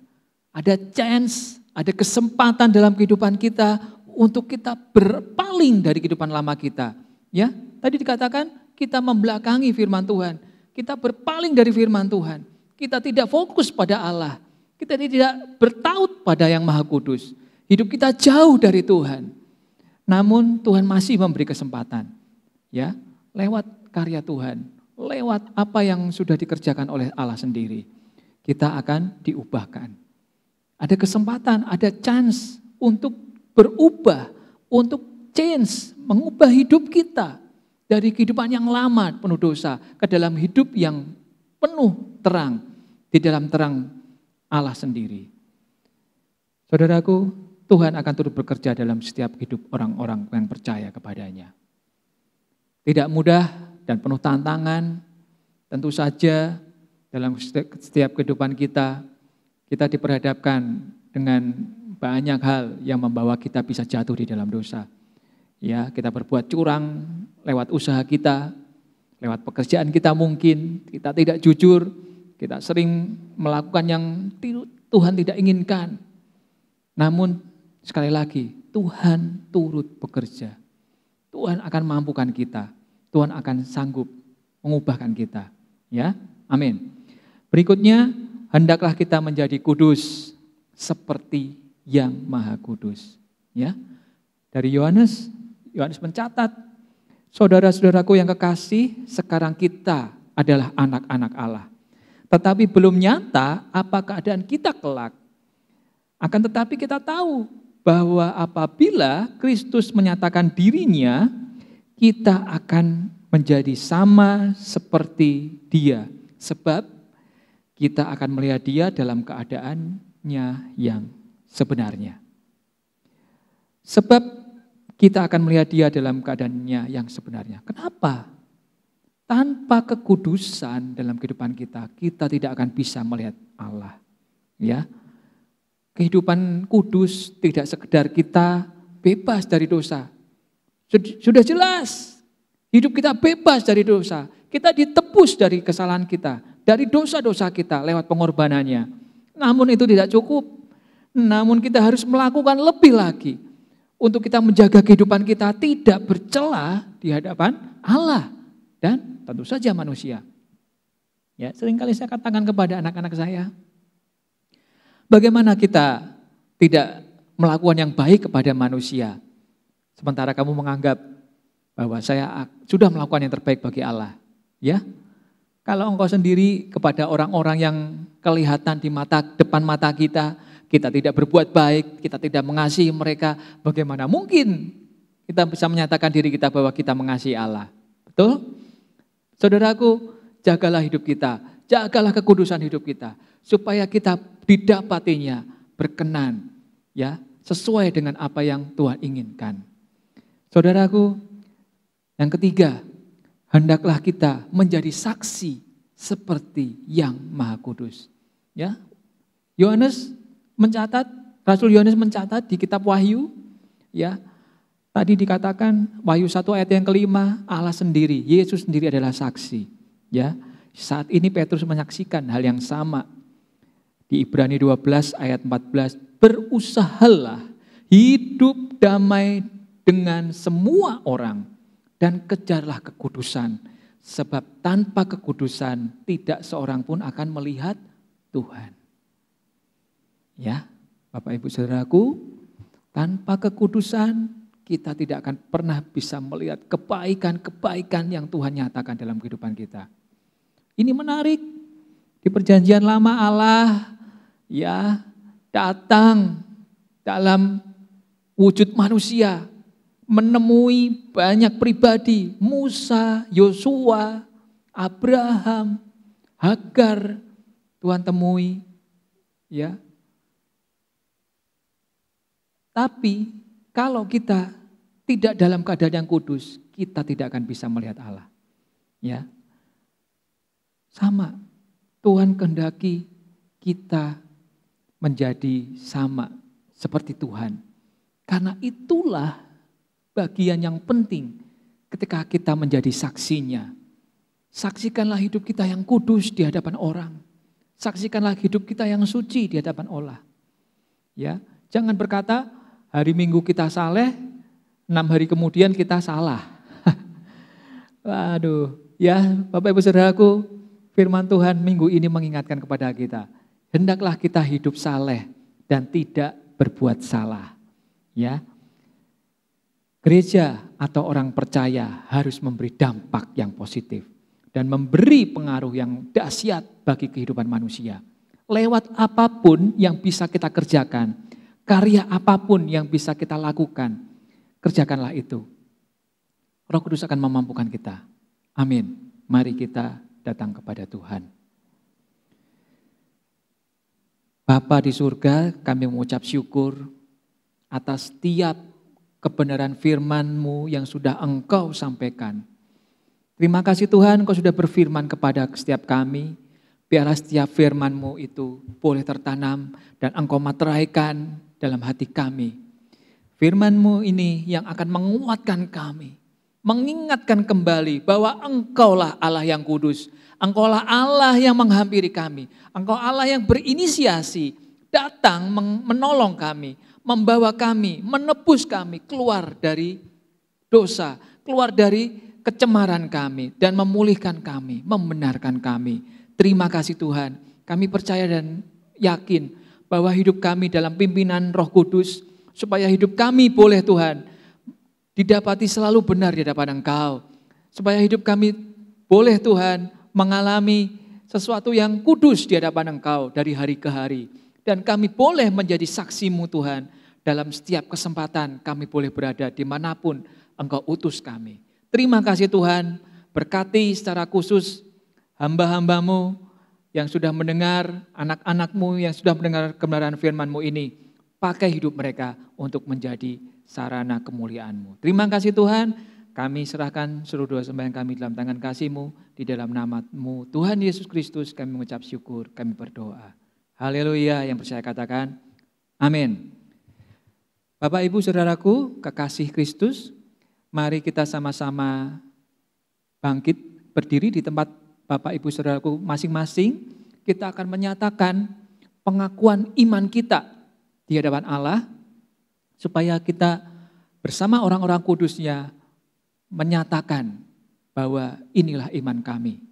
ada chance, ada kesempatan dalam kehidupan kita untuk kita berpaling dari kehidupan lama kita. Ya, tadi dikatakan kita membelakangi firman Tuhan, kita berpaling dari firman Tuhan. Kita tidak fokus pada Allah, kita tidak bertaut pada Yang Maha Kudus. Hidup kita jauh dari Tuhan. Namun Tuhan masih memberi kesempatan, ya, lewat karya Tuhan, lewat apa yang sudah dikerjakan oleh Allah sendiri. Kita akan diubahkan. Ada kesempatan, ada chance untuk berubah, untuk change, mengubah hidup kita dari kehidupan yang lama penuh dosa ke dalam hidup yang penuh terang, di dalam terang Allah sendiri. Saudaraku, Tuhan akan turut bekerja dalam setiap hidup orang-orang yang percaya kepada-Nya. Tidak mudah dan penuh tantangan, tentu saja dalam setiap kehidupan kita diperhadapkan dengan banyak hal yang membawa kita bisa jatuh di dalam dosa. Ya, kita berbuat curang lewat usaha kita, lewat pekerjaan kita mungkin, kita tidak jujur, kita sering melakukan yang Tuhan tidak inginkan. Namun sekali lagi, Tuhan turut bekerja. Tuhan akan mampukan kita. Tuhan akan sanggup mengubahkan kita. Ya, amin. Berikutnya, hendaklah kita menjadi kudus seperti Yang Maha Kudus. Ya, dari Yohanes mencatat, saudara-saudaraku yang kekasih, sekarang kita adalah anak-anak Allah. Tetapi belum nyata apa keadaan kita kelak. Akan tetapi kita tahu bahwa apabila Kristus menyatakan dirinya, kita akan menjadi sama seperti Dia. Sebab kita akan melihat Dia dalam keadaannya yang sebenarnya. Sebab kita akan melihat Dia dalam keadaannya yang sebenarnya. Kenapa? Tanpa kekudusan dalam kehidupan kita, kita tidak akan bisa melihat Allah. Ya, kehidupan kudus tidak sekedar kita bebas dari dosa. Sudah jelas, hidup kita bebas dari dosa. Kita ditebus dari kesalahan kita, dari dosa-dosa kita lewat pengorbanannya. Namun itu tidak cukup. Namun kita harus melakukan lebih lagi untuk kita menjaga kehidupan kita tidak bercela di hadapan Allah dan tentu saja manusia. Ya, seringkali saya katakan kepada anak-anak saya, bagaimana kita tidak melakukan yang baik kepada manusia, sementara kamu menganggap bahwa saya sudah melakukan yang terbaik bagi Allah. Ya, kalau engkau sendiri kepada orang-orang yang kelihatan di depan mata kita tidak berbuat baik, kita tidak mengasihi mereka, bagaimana mungkin kita bisa menyatakan diri kita bahwa kita mengasihi Allah? Betul? Saudaraku, jagalah hidup kita, jagalah kekudusan hidup kita, supaya kita didapatinya berkenan, ya, sesuai dengan apa yang Tuhan inginkan. Saudaraku, yang ketiga, hendaklah kita menjadi saksi seperti Yang Maha Kudus. Ya, Rasul Yohanes mencatat di kitab Wahyu, ya, tadi dikatakan Wahyu 1 ayat yang kelima, Allah sendiri, Yesus sendiri adalah saksi. Ya, saat ini Petrus menyaksikan hal yang sama. Di Ibrani 12 ayat 14, berusahalah hidup damai dengan semua orang dan kejarlah kekudusan. Sebab tanpa kekudusan tidak seorang pun akan melihat Tuhan. Ya, Bapak Ibu Saudaraku, tanpa kekudusan kita tidak akan pernah bisa melihat kebaikan-kebaikan yang Tuhan nyatakan dalam kehidupan kita. Ini menarik, di perjanjian lama Allah ya datang dalam wujud manusia, menemui banyak pribadi, Musa, Yosua, Abraham, Hagar, Tuhan temui, ya. Tapi Kalau kita tidak dalam keadaan yang kudus, kita tidak akan bisa melihat Allah. Ya. Sama, Tuhan kehendaki kita menjadi sama seperti Tuhan. Karena itulah bagian yang penting ketika kita menjadi saksinya. Saksikanlah hidup kita yang kudus di hadapan orang. Saksikanlah hidup kita yang suci di hadapan Allah. Ya, jangan berkata hari Minggu kita saleh, 6 hari kemudian kita salah. Waduh, ya Bapak Ibu Saudaraku, firman Tuhan minggu ini mengingatkan kepada kita, hendaklah kita hidup saleh dan tidak berbuat salah. Ya, gereja atau orang percaya harus memberi dampak yang positif dan memberi pengaruh yang dahsyat bagi kehidupan manusia. Lewat apapun yang bisa kita kerjakan, karya apapun yang bisa kita lakukan, kerjakanlah itu. Roh Kudus akan memampukan kita. Amin. Mari kita datang kepada Tuhan. Bapa di surga, kami mengucap syukur atas setiap kebenaran firman-Mu yang sudah Engkau sampaikan. Terima kasih Tuhan, Engkau sudah berfirman kepada setiap kami. Biarlah setiap firman-Mu itu boleh tertanam dan Engkau materaikan dalam hati kami. Firman-Mu ini yang akan menguatkan kami. Mengingatkan kembali bahwa Engkaulah Allah yang kudus. Engkaulah Allah yang menghampiri kami. Engkau Allah yang berinisiasi datang menolong kami. Membawa kami, menebus kami keluar dari dosa. Keluar dari kecemaran kami dan memulihkan kami, membenarkan kami. Terima kasih Tuhan, kami percaya dan yakin bahwa hidup kami dalam pimpinan Roh Kudus, supaya hidup kami boleh Tuhan didapati selalu benar di hadapan Engkau. Supaya hidup kami boleh Tuhan mengalami sesuatu yang kudus di hadapan Engkau dari hari ke hari. Dan kami boleh menjadi saksi-Mu Tuhan, dalam setiap kesempatan kami boleh berada dimanapun Engkau utus kami. Terima kasih Tuhan, berkati secara khusus hamba-hamba-Mu yang sudah mendengar, anak-anak-Mu yang sudah mendengar kebenaran firman-Mu ini. Pakai hidup mereka untuk menjadi sarana kemuliaan-Mu. Terima kasih Tuhan, kami serahkan seluruh doa sembahyang kami dalam tangan kasih-Mu. Di dalam nama-Mu Tuhan Yesus Kristus kami mengucap syukur, kami berdoa. Haleluya, yang percaya katakan amin. Bapak Ibu Saudaraku, kekasih Kristus, mari kita sama-sama bangkit, berdiri di tempat Bapak Ibu Saudaraku masing-masing. Kita akan menyatakan pengakuan iman kita di hadapan Allah, supaya kita bersama orang-orang kudusnya menyatakan bahwa inilah iman kami.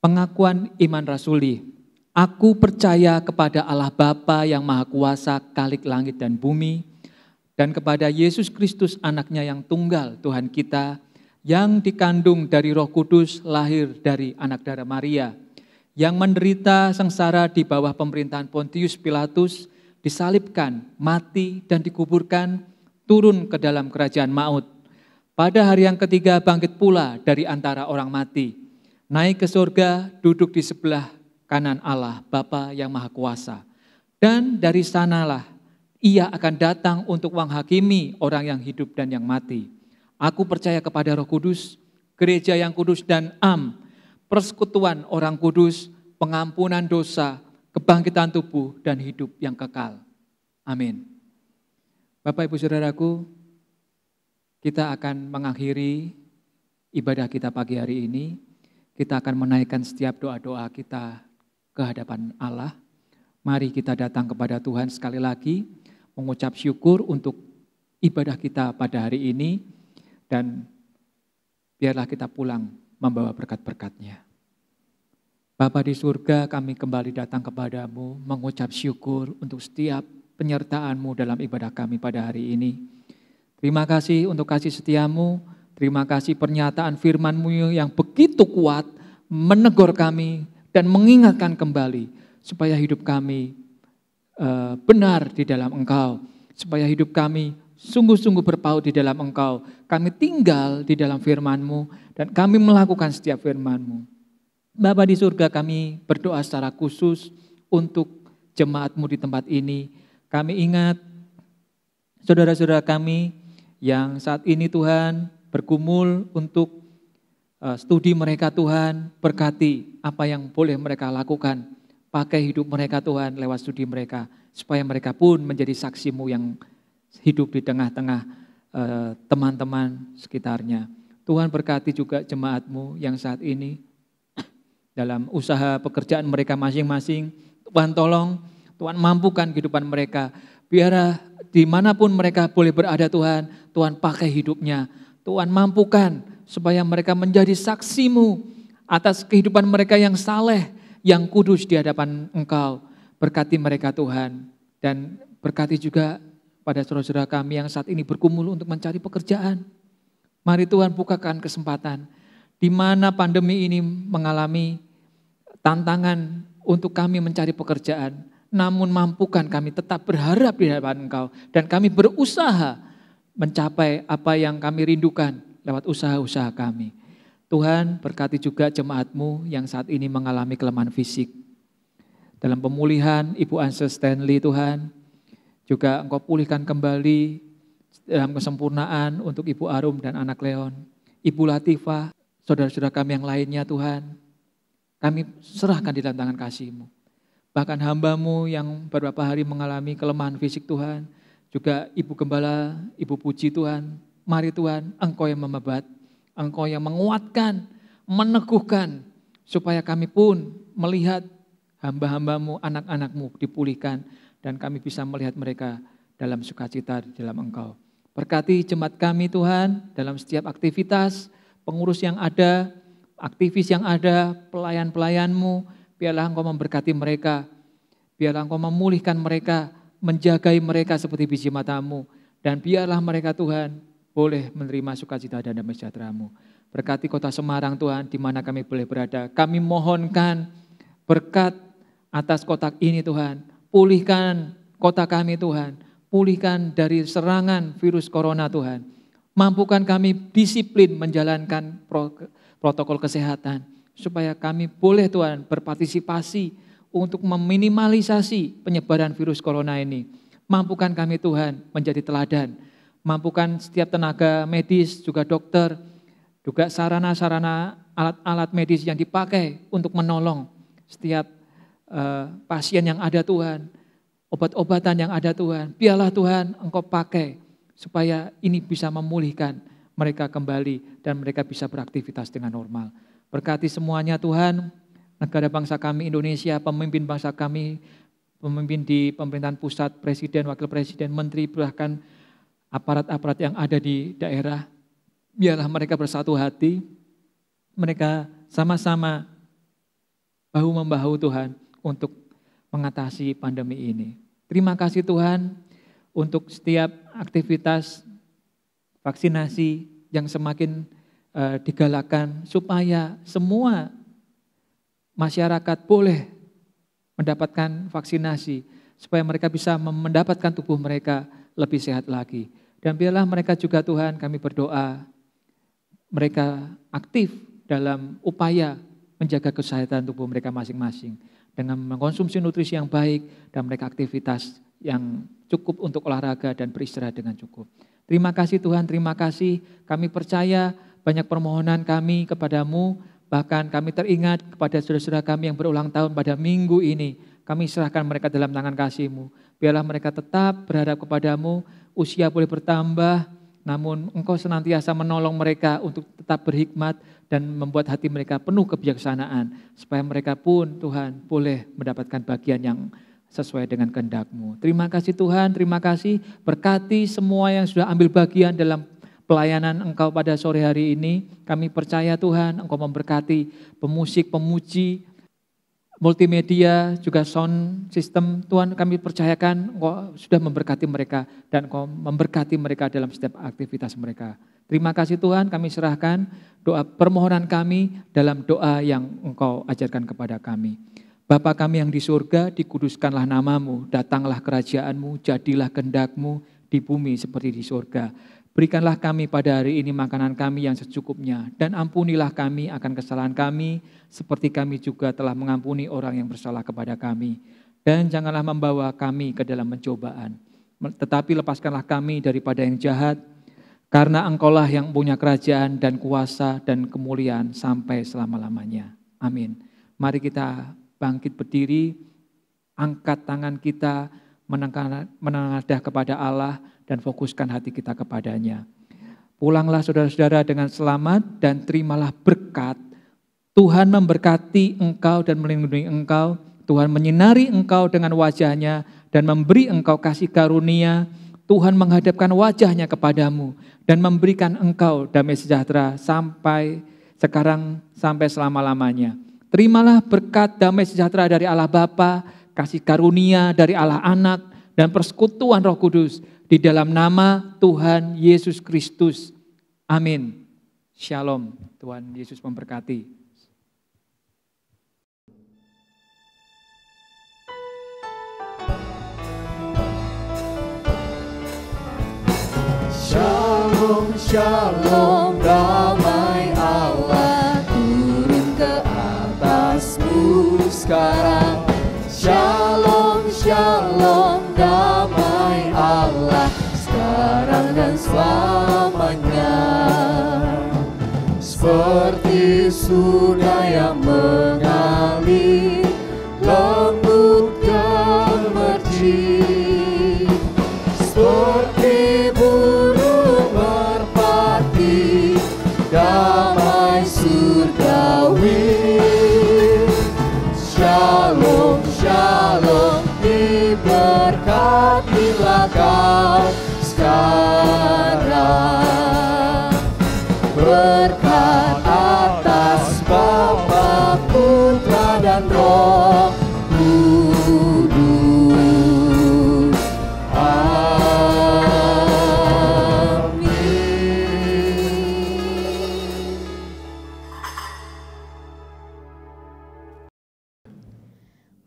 Pengakuan iman rasuli. Aku percaya kepada Allah Bapa yang Maha Kuasa, Khalik langit dan bumi, dan kepada Yesus Kristus anaknya yang tunggal Tuhan kita, yang dikandung dari Roh Kudus, lahir dari anak darah Maria, yang menderita sengsara di bawah pemerintahan Pontius Pilatus, disalibkan, mati dan dikuburkan, turun ke dalam kerajaan maut. Pada hari yang ketiga bangkit pula dari antara orang mati, naik ke surga, duduk di sebelah kanan Allah Bapa yang Maha Kuasa. Dan dari sanalah Ia akan datang untuk menghakimi orang yang hidup dan yang mati. Aku percaya kepada Roh Kudus, gereja yang kudus dan persekutuan orang kudus, pengampunan dosa, kebangkitan tubuh dan hidup yang kekal. Amin. Bapak Ibu Saudaraku, kita akan mengakhiri ibadah kita pagi hari ini. Kita akan menaikkan setiap doa-doa kita ke hadapan Allah. Mari kita datang kepada Tuhan sekali lagi, mengucap syukur untuk ibadah kita pada hari ini, dan biarlah kita pulang membawa berkat-berkat-Nya. Bapa di surga, kami kembali datang kepadamu, mengucap syukur untuk setiap penyertaan-Mu dalam ibadah kami pada hari ini. Terima kasih untuk kasih setia-Mu, terima kasih pernyataan firman-Mu yang begitu kuat, menegur kami, dan mengingatkan kembali supaya hidup kami benar di dalam Engkau. Supaya hidup kami sungguh-sungguh berpaut di dalam Engkau. Kami tinggal di dalam firman-Mu dan kami melakukan setiap firman-Mu. Bapa di surga, kami berdoa secara khusus untuk jemaat-Mu di tempat ini. Kami ingat saudara-saudara kami yang saat ini Tuhan bergumul untuk studi mereka Tuhan, berkati apa yang boleh mereka lakukan, pakai hidup mereka Tuhan lewat studi mereka, supaya mereka pun menjadi saksi-Mu yang hidup di tengah-tengah teman-teman sekitarnya. Tuhan berkati juga jemaat-Mu yang saat ini dalam usaha pekerjaan mereka masing-masing. Tuhan tolong, Tuhan mampukan kehidupan mereka, biar dimanapun mereka boleh berada Tuhan, Tuhan pakai hidupnya, Tuhan mampukan supaya mereka menjadi saksi-Mu atas kehidupan mereka yang saleh, yang kudus di hadapan Engkau. Berkati mereka Tuhan, dan berkati juga pada saudara-saudara kami yang saat ini bergumul untuk mencari pekerjaan. Mari Tuhan bukakan kesempatan, di mana pandemi ini mengalami tantangan untuk kami mencari pekerjaan. Namun mampukan kami tetap berharap di hadapan Engkau, dan kami berusaha mencapai apa yang kami rindukan lewat usaha-usaha kami. Tuhan berkati juga jemaat-Mu yang saat ini mengalami kelemahan fisik. Dalam pemulihan Ibu Anse Stanley Tuhan, juga Engkau pulihkan kembali dalam kesempurnaan untuk Ibu Arum dan anak Leon, Ibu Latifah, saudara-saudara kami yang lainnya Tuhan. Kami serahkan di dalam tangan kasih-Mu. Bahkan hamba-Mu yang beberapa hari mengalami kelemahan fisik Tuhan, juga Ibu Gembala, Ibu Puji Tuhan, mari Tuhan Engkau yang memebat, Engkau yang menguatkan, meneguhkan, supaya kami pun melihat hamba-hamba-Mu, anak-anak-Mu dipulihkan, dan kami bisa melihat mereka dalam sukacita di dalam Engkau. Berkati jemaat kami Tuhan dalam setiap aktivitas, pengurus yang ada, aktivis yang ada, pelayan-pelayan-Mu, biarlah Engkau memberkati mereka, biarlah Engkau memulihkan mereka, menjagai mereka seperti biji mata-Mu, dan biarlah mereka Tuhan boleh menerima sukacita dan damai sejahtera-Mu. Berkati kota Semarang Tuhan, di mana kami boleh berada. Kami mohonkan berkat atas kota ini Tuhan, pulihkan kota kami Tuhan, pulihkan dari serangan virus corona Tuhan. Mampukan kami disiplin menjalankan protokol kesehatan, supaya kami boleh Tuhan berpartisipasi untuk meminimalisasi penyebaran virus corona ini. Mampukan kami Tuhan menjadi teladan. Mampukan setiap tenaga medis, juga dokter, juga sarana-sarana alat-alat medis yang dipakai untuk menolong setiap pasien yang ada Tuhan. Obat-obatan yang ada Tuhan. Biarlah Tuhan Engkau pakai supaya ini bisa memulihkan mereka kembali dan mereka bisa beraktivitas dengan normal. Berkati semuanya Tuhan, negara bangsa kami Indonesia, pemimpin bangsa kami, pemimpin di pemerintahan pusat, presiden, wakil presiden, menteri, bahkan aparat-aparat yang ada di daerah. Biarlah mereka bersatu hati, mereka sama-sama bahu-membahu Tuhan untuk mengatasi pandemi ini. Terima kasih Tuhan untuk setiap aktivitas vaksinasi yang semakin digalakkan supaya semua masyarakat boleh mendapatkan vaksinasi, supaya mereka bisa mendapatkan tubuh mereka lebih sehat lagi. Dan biarlah mereka juga Tuhan, kami berdoa, mereka aktif dalam upaya menjaga kesehatan tubuh mereka masing-masing dengan mengkonsumsi nutrisi yang baik dan mereka aktivitas yang cukup untuk olahraga dan beristirahat dengan cukup. Terima kasih Tuhan, terima kasih. Kami percaya banyak permohonan kami kepadamu, bahkan kami teringat kepada saudara-saudara kami yang berulang tahun pada minggu ini. Kami serahkan mereka dalam tangan kasih-Mu. Biarlah mereka tetap berharap kepadamu, usia boleh bertambah, namun Engkau senantiasa menolong mereka untuk tetap berhikmat dan membuat hati mereka penuh kebijaksanaan, supaya mereka pun Tuhan boleh mendapatkan bagian yang sesuai dengan kehendak-Mu. Terima kasih Tuhan, terima kasih. Berkati semua yang sudah ambil bagian dalam pelayanan Engkau pada sore hari ini. Kami percaya Tuhan, Engkau memberkati pemusik, pemuji, multimedia, juga sound system. Tuhan, kami percayakan Engkau sudah memberkati mereka dan Engkau memberkati mereka dalam setiap aktivitas mereka. Terima kasih Tuhan, kami serahkan doa permohonan kami dalam doa yang Engkau ajarkan kepada kami. Bapa kami yang di surga, dikuduskanlah namamu, datanglah kerajaan-Mu, jadilah kehendak-Mu di bumi seperti di surga. Berikanlah kami pada hari ini makanan kami yang secukupnya, dan ampunilah kami akan kesalahan kami, seperti kami juga telah mengampuni orang yang bersalah kepada kami. Dan janganlah membawa kami ke dalam pencobaan, tetapi lepaskanlah kami daripada yang jahat, karena Engkaulah yang punya kerajaan dan kuasa dan kemuliaan sampai selama-lamanya. Amin. Mari kita bangkit berdiri, angkat tangan kita, menenadah kepada Allah dan fokuskan hati kita kepadanya. Pulanglah saudara-saudara dengan selamat dan terimalah berkat. Tuhan memberkati engkau dan melindungi engkau. Tuhan menyinari engkau dengan wajahnya dan memberi engkau kasih karunia. Tuhan menghadapkan wajahnya kepadamu dan memberikan engkau damai sejahtera sampai sekarang sampai selama-lamanya. Terimalah berkat damai sejahtera dari Allah Bapa, kasih karunia dari Allah Anak, dan persekutuan Roh Kudus di dalam nama Tuhan Yesus Kristus. Amin. Shalom. Tuhan Yesus memberkati. Shalom, shalom, damai Allah turun ke atasmu sekarang. Shalom, shalom, damai Allah sekarang dan selamanya. Seperti sungai yang mengalir, lembut dan merji, seperti burung merpati, damai surgawi. Shalom, shalom, diberkatilah kau sekarang. Berkat atas Bapa, Putra dan Roh Kudus.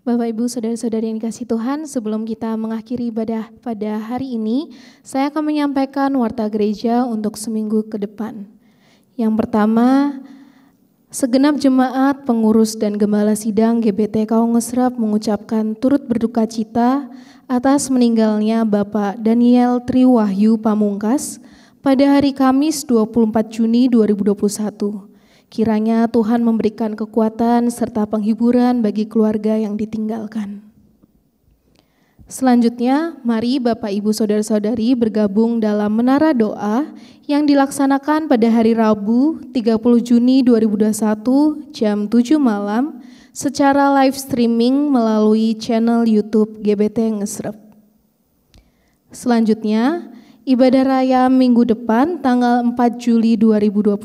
Bapak, Ibu, Saudara-saudari yang dikasihi Tuhan, sebelum kita mengakhiri ibadah pada hari ini, saya akan menyampaikan warta gereja untuk seminggu ke depan. Yang pertama, segenap jemaat, pengurus dan gembala sidang GBT Kaung Ngesrep mengucapkan turut berduka cita atas meninggalnya Bapak Daniel Triwahyu Pamungkas pada hari Kamis 24 Juni 2021. Kiranya Tuhan memberikan kekuatan serta penghiburan bagi keluarga yang ditinggalkan. Selanjutnya, mari Bapak, Ibu, Saudara-saudari bergabung dalam Menara Doa yang dilaksanakan pada hari Rabu 30 Juni 2021 jam 7 malam secara live streaming melalui channel YouTube GBT Ngesrep. Selanjutnya, ibadah raya minggu depan tanggal 4 Juli 2021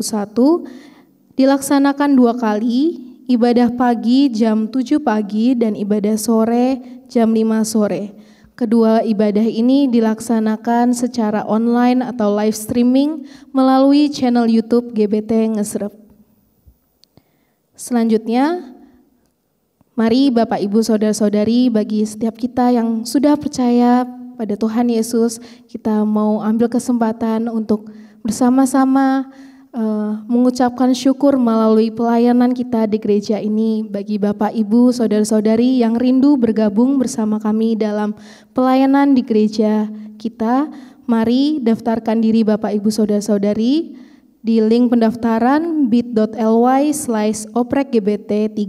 dilaksanakan 2 kali, ibadah pagi jam 7 pagi dan ibadah sore jam 5 sore. Kedua ibadah ini dilaksanakan secara online atau live streaming melalui channel YouTube GBT Ngesrep. Selanjutnya, mari Bapak, Ibu, Saudara-saudari, bagi setiap kita yang sudah percaya pada Tuhan Yesus, kita mau ambil kesempatan untuk bersama-sama mengucapkan syukur melalui pelayanan kita di gereja ini. Bagi Bapak, Ibu, Saudara-saudari yang rindu bergabung bersama kami dalam pelayanan di gereja kita, mari daftarkan diri Bapak, Ibu, Saudara-saudari di link pendaftaran bit.ly/oprekgbt3,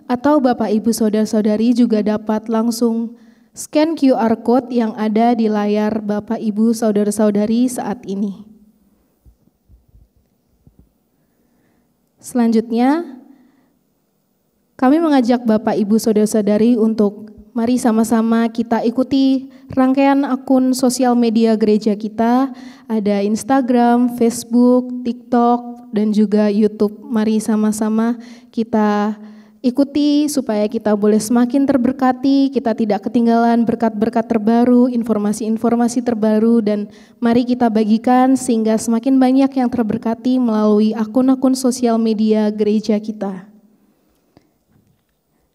atau Bapak, Ibu, Saudara-saudari juga dapat langsung scan QR Code yang ada di layar Bapak, Ibu, Saudara-saudari saat ini. Selanjutnya, kami mengajak Bapak, Ibu, Saudara-saudari untuk mari sama-sama kita ikuti rangkaian akun sosial media gereja kita. Ada Instagram, Facebook, TikTok, dan juga YouTube. Mari sama-sama kita ikuti supaya kita boleh semakin terberkati, kita tidak ketinggalan berkat-berkat terbaru, informasi-informasi terbaru, dan mari kita bagikan sehingga semakin banyak yang terberkati melalui akun-akun sosial media gereja kita.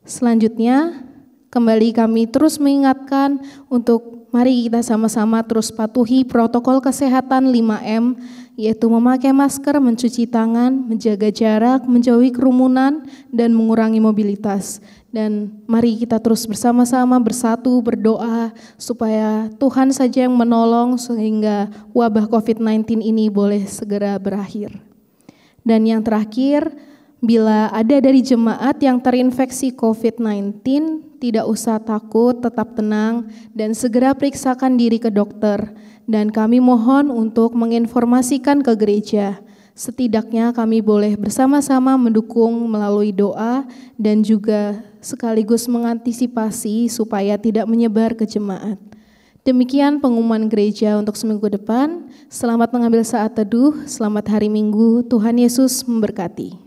Selanjutnya, kembali kami terus mengingatkan untuk Mari kita sama-sama terus patuhi protokol kesehatan 5M, yaitu memakai masker, mencuci tangan, menjaga jarak, menjauhi kerumunan, dan mengurangi mobilitas. Dan mari kita terus bersama-sama bersatu berdoa supaya Tuhan saja yang menolong sehingga wabah COVID-19 ini boleh segera berakhir. Dan yang terakhir, bila ada dari jemaat yang terinfeksi COVID-19, tidak usah takut, tetap tenang, dan segera periksakan diri ke dokter. Dan kami mohon untuk menginformasikan ke gereja. Setidaknya kami boleh bersama-sama mendukung melalui doa dan juga sekaligus mengantisipasi supaya tidak menyebar ke jemaat. Demikian pengumuman gereja untuk seminggu depan. Selamat mengambil saat teduh, selamat hari Minggu, Tuhan Yesus memberkati.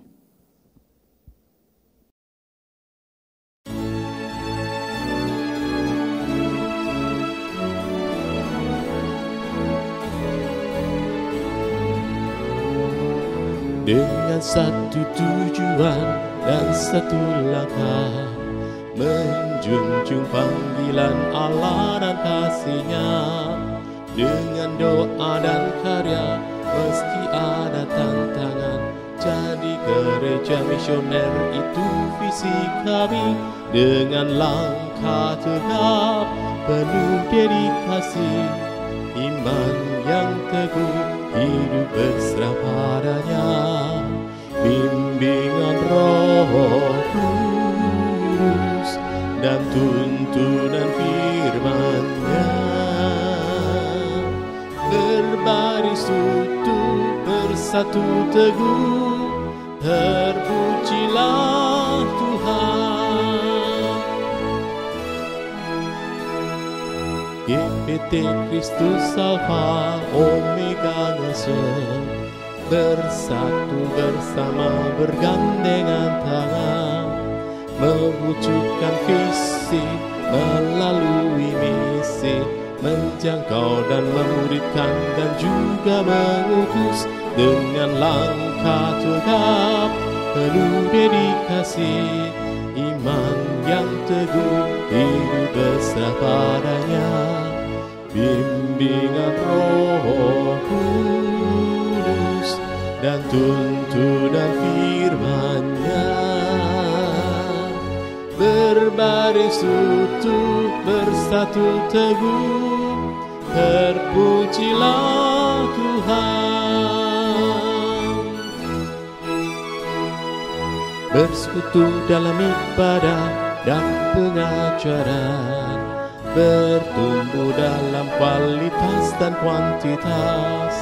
Dengan satu tujuan dan satu langkah, menjunjung panggilan Allah dan kasih-Nya. Dengan doa dan karya meski ada tantangan, jadi gereja misioner itu visi kami. Dengan langkah tegap penuh dedikasi, iman yang teguh, hidup berserah padanya. Bimbingan Roh Kudus dan tuntunan firman-Nya, berbaris utuh, bersatu teguh, terpujilah Tuhan. GPT Kristus Alfa Omega Ngasem, bersatu bersama bergandengan tangan, mewujudkan visi melalui misi, menjangkau dan memuridkan dan juga mengutus. Dengan langkah tegap penuh dedikasi, iman yang teguh, hidup berserah padanya. Bimbingan Roh Kudus dan tuntunan firman-Nya, berbaris utuh, bersatu teguh, terpujilah Tuhan. Bersekutu dalam ibadah dan pengajaran, bertumbuh dalam kualitas dan kuantitas,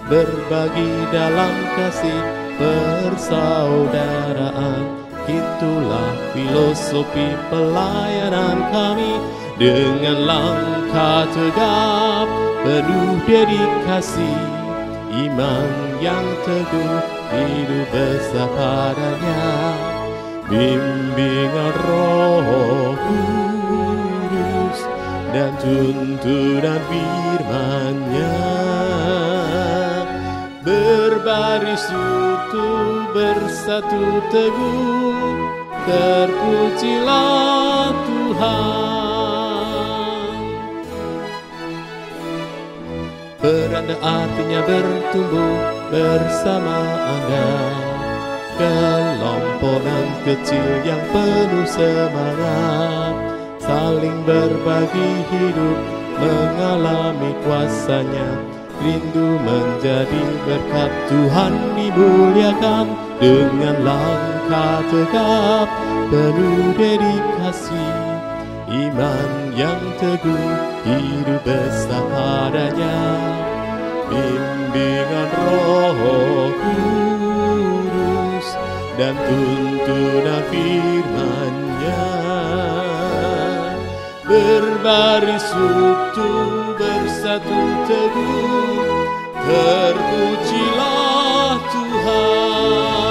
berbagi dalam kasih persaudaraan. Itulah filosofi pelayanan kami. Dengan langkah tegap penuh dedikasi, iman yang teguh, hidup besar padanya. Bimbingan Roh Kudus dan tuntunan firman-Nya, berbaris utuh, bersatu teguh, terpujilah Tuhan. Beranda artinya bertumbuh bersama Anda, kelompokan kecil yang penuh semangat, saling berbagi hidup, mengalami kuasa-Nya, rindu menjadi berkat Tuhan dimuliakan. Dengan langkah tegap penuh dedikasi, iman yang teguh, hidup besar padanya. Bimbingan Roh Kudus dan tuntunan firman-Nya, berbaris utuh, bersatu teguh, terpujilah Tuhan.